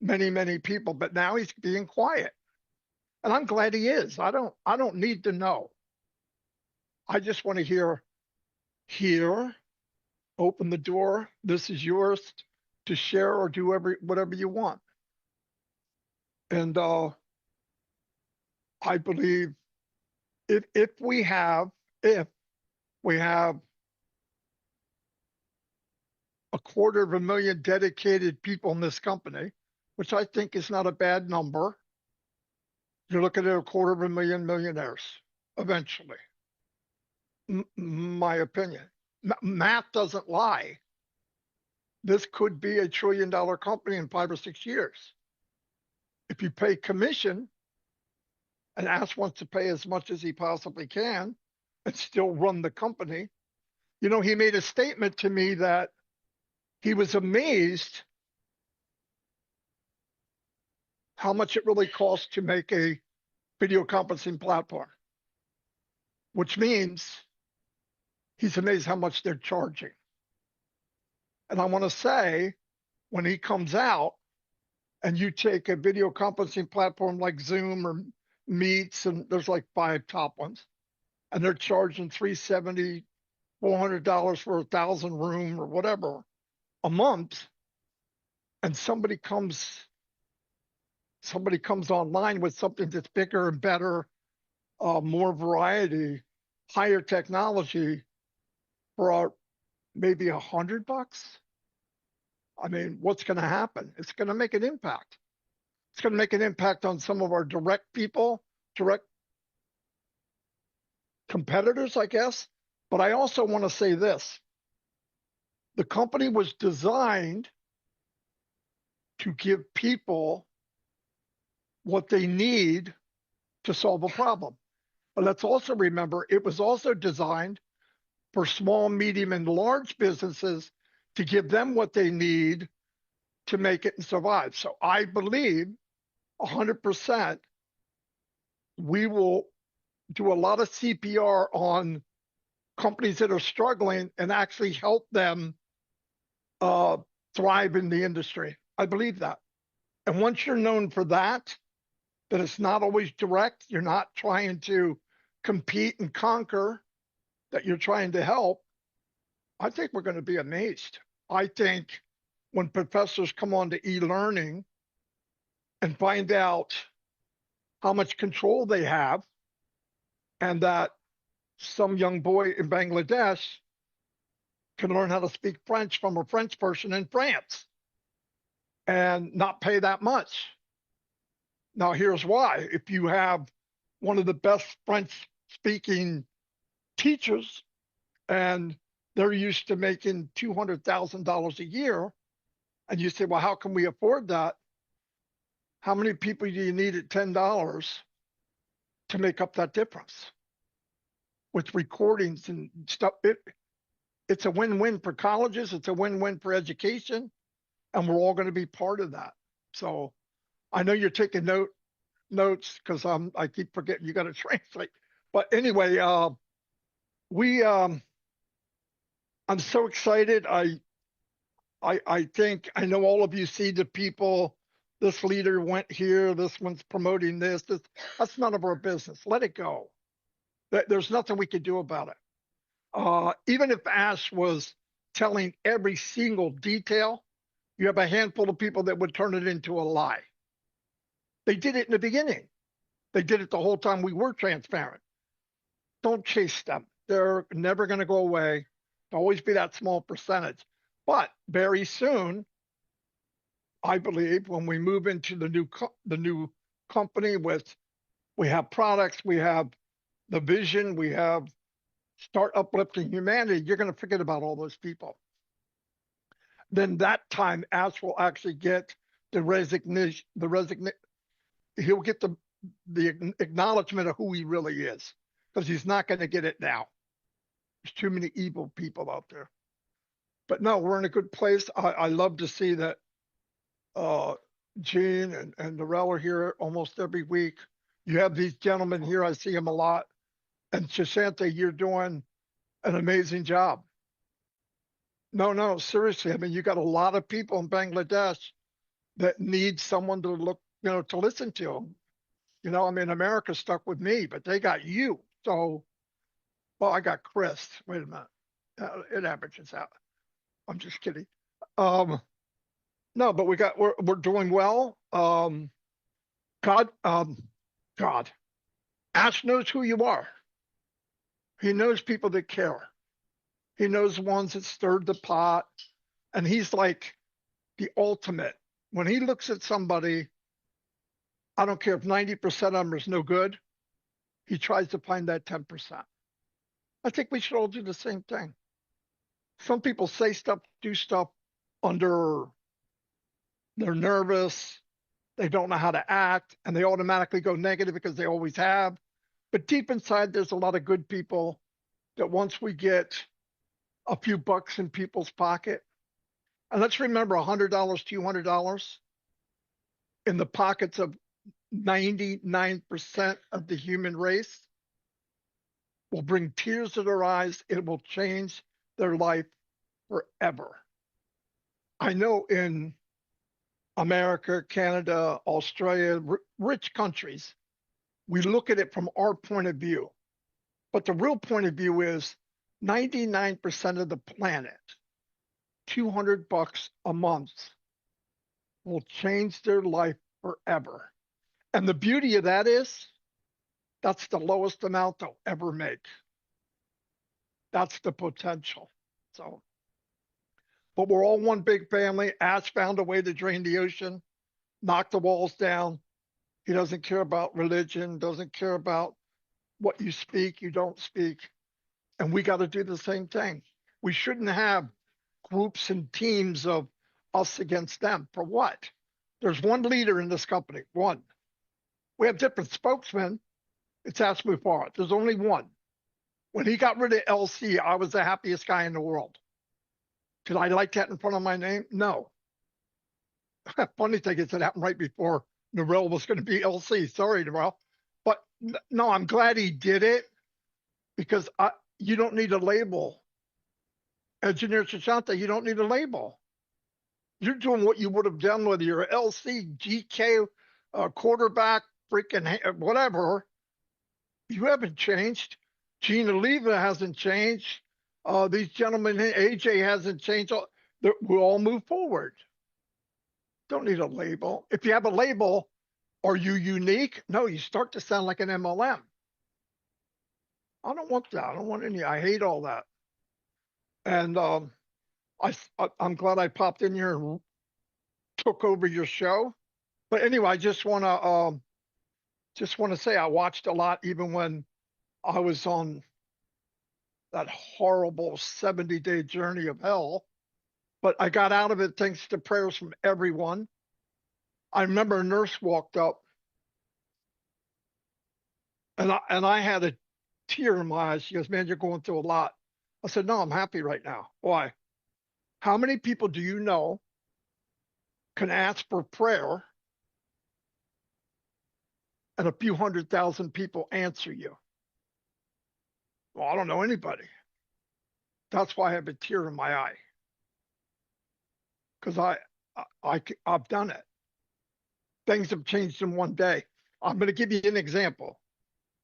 many, many people, but now he's being quiet. And I'm glad he is. I don't need to know. I just want to hear, here, open the door. This is yours to share or do whatever you want. And I believe if we have 250,000 dedicated people in this company, which I think is not a bad number, you're looking at 250,000 millionaires eventually. My opinion. Math doesn't lie. This could be a $1 trillion company in 5 or 6 years. If you pay commission, and Ask wants to pay as much as he possibly can and still run the company. You know, he made a statement to me that he was amazed how much it really costs to make a video conferencing platform, which means he's amazed how much they're charging. And I want to say, when he comes out and you take a video conferencing platform like Zoom or Meets, and there's like 5 top ones, and they're charging $370, $400 for 1,000 room or whatever a month, and somebody comes online with something that's bigger and better, more variety, higher technology for maybe $100. I mean, what's going to happen? It's going to make an impact. It's going to make an impact on some of our direct competitors, I guess. But I also want to say this. The company was designed to give people what they need to solve a problem. But let's also remember, it was also designed for small, medium, and large businesses to give them what they need to make it and survive. So I believe 100% we will do a lot of CPR on companies that are struggling and actually help them thrive in the industry. I believe that. And once you're known for that it's not always direct, you're not trying to compete and conquer, that you're trying to help, I think we're going to be amazed. I think when professors come on to e-learning and find out how much control they have, and that some young boy in Bangladesh can learn how to speak French from a French person in France and not pay that much. Now, here's why. If you have one of the best French-speaking teachers and they're used to making $200,000 a year, and you say, well, how can we afford that? How many people do you need at $10 to make up that difference? With recordings and stuff, It's a win-win for colleges. It's a win-win for education. And we're all going to be part of that. So I know you're taking notes because I keep forgetting you got to translate. But anyway, I'm so excited. I think I know all of you see the people. This leader went here. This one's promoting this. That's none of our business. Let it go. There's nothing we could do about it. Even if Ash was telling every single detail, you have a handful of people that would turn it into a lie. They did it in the beginning. They did it the whole time we were transparent. Don't chase them. They're never going to go away. There'll always be that small percentage. But very soon, I believe, when we move into the new company we have products, we have the vision, we have start uplifting humanity, you're going to forget about all those people. Then that time, Ash will actually get the resignation, he'll get the acknowledgement of who he really is, because he's not going to get it now. There's too many evil people out there. But no, we're in a good place. I love to see that Gene and Narelle are here almost every week. You have these gentlemen here. I see them a lot. And Shashanta, you're doing an amazing job. No, seriously. I mean, you got a lot of people in Bangladesh that need someone to look, to listen to them. I mean, America's stuck with me, but they got you. So, well, I got Chris. Wait a minute. It averages out. I'm just kidding. No, but we're doing well. God, Ash knows who you are. He knows people that care. He knows the ones that stirred the pot. And he's like the ultimate. When he looks at somebody, I don't care if 90% of them is no good, he tries to find that 10%. I think we should all do the same thing. Some people say stuff, do stuff they're nervous, they don't know how to act, and they automatically go negative because they always have. But deep inside, there's a lot of good people that once we get a few bucks in people's pocket, and let's remember $100, $200 in the pockets of 99% of the human race will bring tears to their eyes. It will change their life forever. I know in America, Canada, Australia, rich countries, we look at it from our point of view. But the real point of view is 99% of the planet, $200 a month will change their life forever. And the beauty of that is that's the lowest amount they'll ever make. That's the potential. So, but we're all one big family. Ash found a way to drain the ocean, knock the walls down. He doesn't care about religion, doesn't care about what you speak, you don't speak. And we got to do the same thing. We shouldn't have groups and teams of us against them. For what? There's one leader in this company, one. We have different spokesmen. It's Ash Mufareh. There's only one. When he got rid of LC, I was the happiest guy in the world. Did I like that in front of my name? No. Funny thing is, it happened right before Narelle was going to be LC. Sorry, Narelle. But no, I'm glad he did it because you don't need a label. Engineer Shashanta, you don't need a label. You're doing what you would have done whether you're LC, GK, quarterback, freaking whatever. You haven't changed. Gina Leva hasn't changed. These gentlemen, AJ hasn't changed. We all move forward. Don't need a label. If you have a label, are you unique? No, you start to sound like an MLM. I don't want that. I don't want any. I hate all that. And I'm glad I popped in here and took over your show. But anyway, I just want to say I watched a lot even when I was on that horrible 70-day journey of hell. But I got out of it thanks to prayers from everyone. I remember a nurse walked up and I had a tear in my eyes. She goes, man, you're going through a lot. I said, no, I'm happy right now. Why? How many people do you know can ask for prayer and a few 100,000 people answer you? Well, I don't know anybody. That's why I have a tear in my eye. Because I've done it. Things have changed in one day. I'm going to give you an example.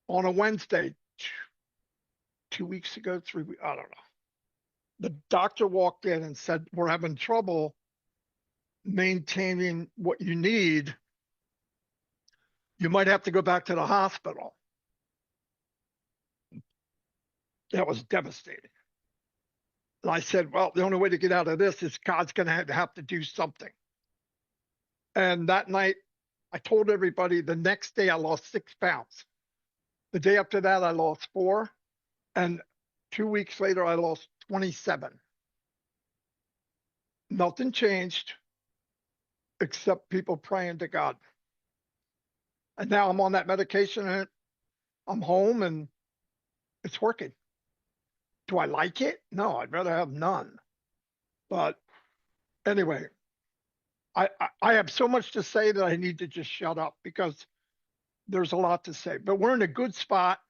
On a Wednesday, 2 weeks ago, 3 weeks, I don't know. The doctor walked in and said, we're having trouble maintaining what you need. You might have to go back to the hospital. That was devastating. And I said, well, the only way to get out of this is God's going to have to do something. And that night, I told everybody the next day I lost 6 pounds. The day after that, I lost 4. And 2 weeks later, I lost 27. Nothing changed except people praying to God. And now I'm on that medication and I'm home and it's working. Do I like it? No, I'd rather have none. But anyway, I have so much to say that I need to just shut up because there's a lot to say. But we're in a good spot.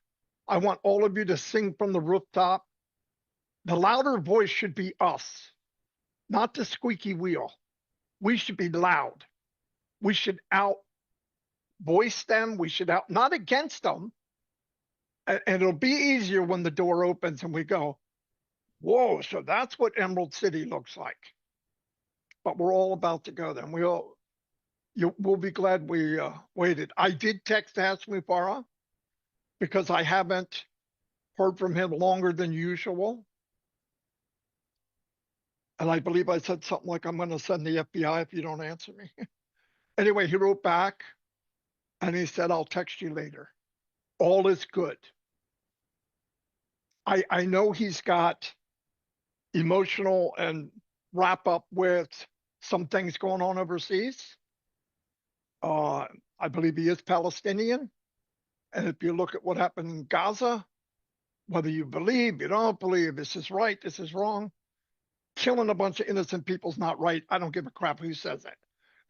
I want all of you to sing from the rooftop. The louder voice should be us, not the squeaky wheel. We should be loud. We should out voice them. We should out, not against them. And it'll be easier when the door opens and we go, whoa, so that's what Emerald City looks like. But we're all about to go there. And we'll be glad we waited. I did text Hasmi Farah because I haven't heard from him longer than usual. And I believe I said something like, I'm going to send the FBI if you don't answer me. Anyway, he wrote back and he said, I'll text you later. All is good. I know he's got emotional and wrap up with some things going on overseas. I believe he is Palestinian. And if you look at what happened in Gaza, whether you believe, you don't believe, this is right, this is wrong, killing a bunch of innocent people is not right. I don't give a crap who says it.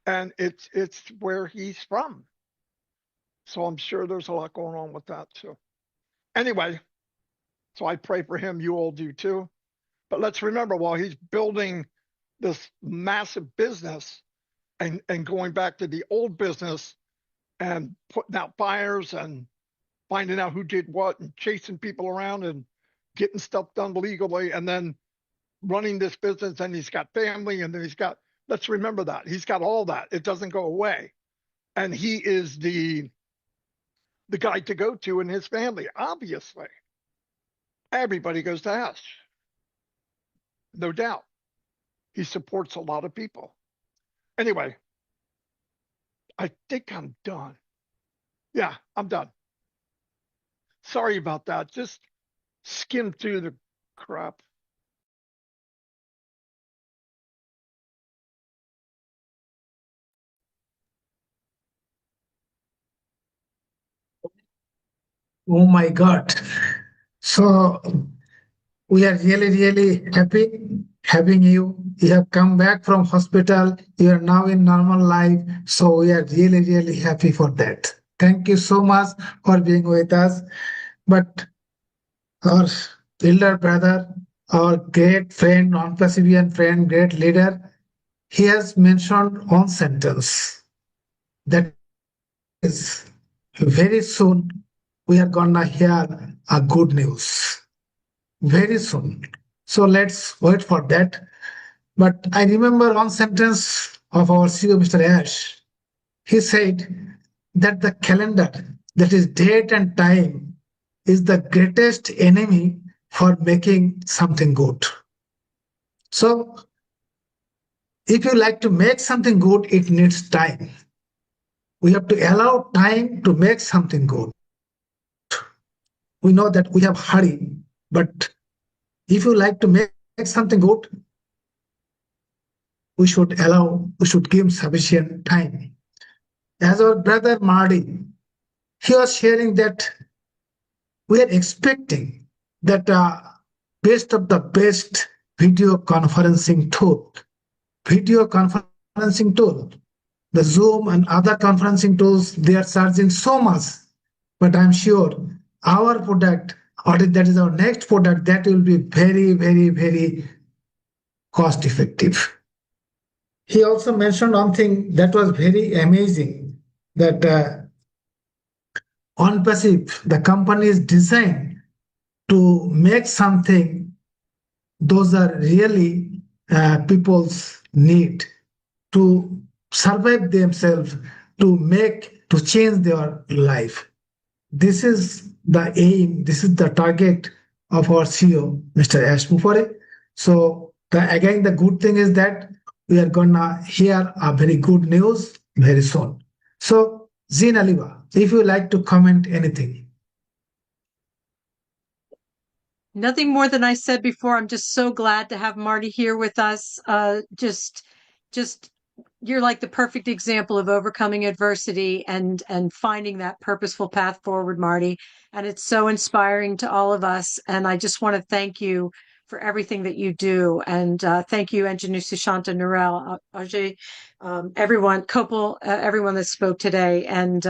And it's where he's from. So I'm sure there's a lot going on with that too. Anyway, so I pray for him. You all do too. But let's remember, while he's building this massive business and going back to the old business and putting out fires and finding out who did what and chasing people around and getting stuff done legally and then running this business, and he's got family, and then he's got, let's remember that. He's got all that. It doesn't go away. And he is the guy to go to in his family, obviously. Everybody goes to Ash. No doubt. He supports a lot of people. Anyway, I think I'm done. Yeah, I'm done. Sorry about that. Just skim through the crap. Oh my God. So we are really, really happy having you. You have come back from hospital. You are now in normal life. So we are really, really happy for that. Thank you so much for being with us. But our elder brother, our great friend, non-Pacifian friend, great leader, he has mentioned one sentence that is very soon we are gonna hear a good news. Very soon. So let's wait for that. But I remember one sentence of our CEO, Mr. Ash. He said that the calendar, that is date and time, is the greatest enemy for making something good. So if you like to make something good, it needs time. We have to allow time to make something good. We know that we have hurry, but if you like to make something good, we should give sufficient time. As our brother Marty, he was sharing that we are expecting that best of the best video conferencing tool. Video conferencing tool. The Zoom and other conferencing tools, they are charging so much, but I'm sure our product, or that is our next product, that will be very, very, very cost effective. He also mentioned one thing that was very amazing, that ONPASSIVE, the company is designed to make something, those are really people's need to survive themselves, to change their life. This is the aim, this is the target of our CEO, Mr. Ash Mufare. So again, the good thing is that we are gonna hear a very good news very soon. So Zin Aliba, if you like to comment anything. Nothing more than I said before. I'm just so glad to have Marty here with us. Just you're like the perfect example of overcoming adversity and finding that purposeful path forward, Marty. And it's so inspiring to all of us. And I just want to thank you for everything that you do. And thank you, Engineer Sushanta, Narelle, Ajay, everyone, Kopal, everyone that spoke today. And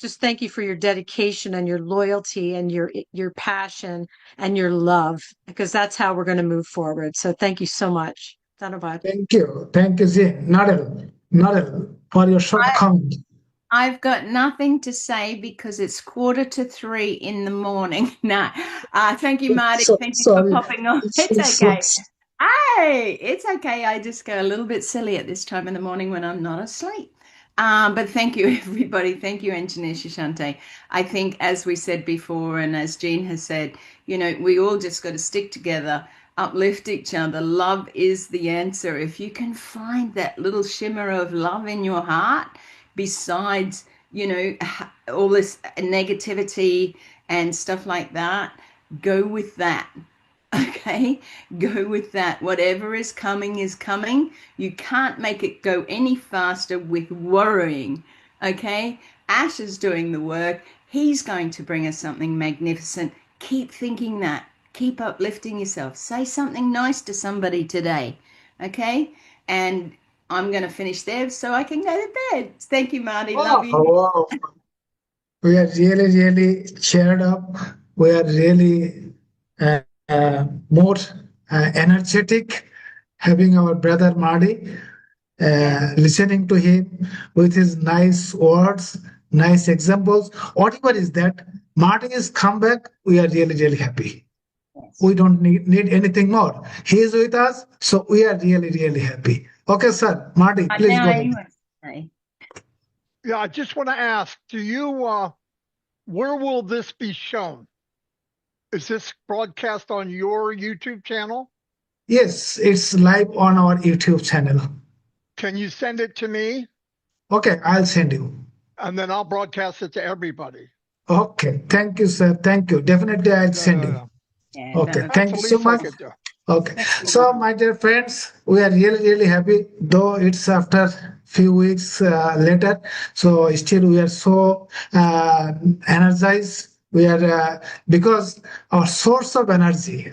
just thank you for your dedication and your loyalty and your passion and your love, because that's how we're going to move forward. So thank you so much. Dhanabad. Thank you, Zin. Narelle, for your short comment. I've got nothing to say because it's 2:45 in the morning. No, thank you, Marty. Thank you for popping on. It's okay. Hey, it's okay. I just go a little bit silly at this time in the morning when I'm not asleep. But thank you, everybody. Thank you, Engineer Shishante. I think, as we said before, and as Jean has said, we all just got to stick together, uplift each other. Love is the answer. If you can find that little shimmer of love in your heart, besides, all this negativity and stuff like that, go with that. Okay, go with that. Whatever is coming is coming. You can't make it go any faster with worrying. Okay, Ash is doing the work. He's going to bring us something magnificent. Keep thinking that. Keep uplifting yourself. Say something nice to somebody today. Okay, and I'm going to finish there so I can go to bed. Thank you, Marty. Love you. Wow. We are really, really cheered up. We are really more energetic having our brother Marty, listening to him with his nice words, nice examples. Whatever is that, Marty has come back. We are really, really happy. Yes. We don't need anything more. He is with us, so we are really, really happy. Okay, sir. Marty, please go ahead. Yeah, I just want to ask, where will this be shown? Is this broadcast on your YouTube channel? Yes, it's live on our YouTube channel. Can you send it to me? Okay, I'll send you. And then I'll broadcast it to everybody. Okay, thank you, sir. Thank you. Definitely, I'll send you. Yeah, okay, thank you so much. Okay, so my dear friends, we are really, really happy, though it's after few weeks later. So still we are so energized. We are because our source of energy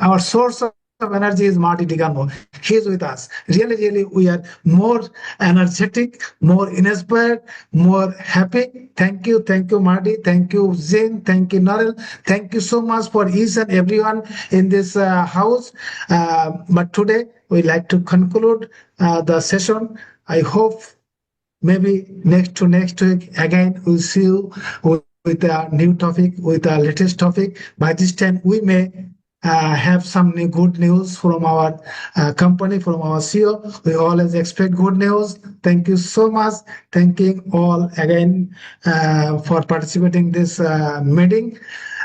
is Marty Digamo. He's with us. Really, really, we are more energetic, more inspired, more happy. Thank you, Marty. Thank you, Zin. Thank you, Narelle. Thank you so much for each and everyone in this house. But today, we like to conclude the session. I hope maybe next week again we'll see you with a new topic, with a latest topic. By this time, we may have some good news from our company, from our CEO. We always expect good news. Thank you so much. Thanking all again for participating in this meeting.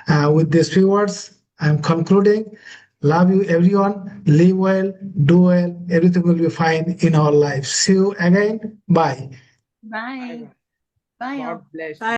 With these few words, I'm concluding. Love you, everyone. Live well, do well. Everything will be fine in our lives. See you again. Bye. Bye. Bye. God bless. Bye.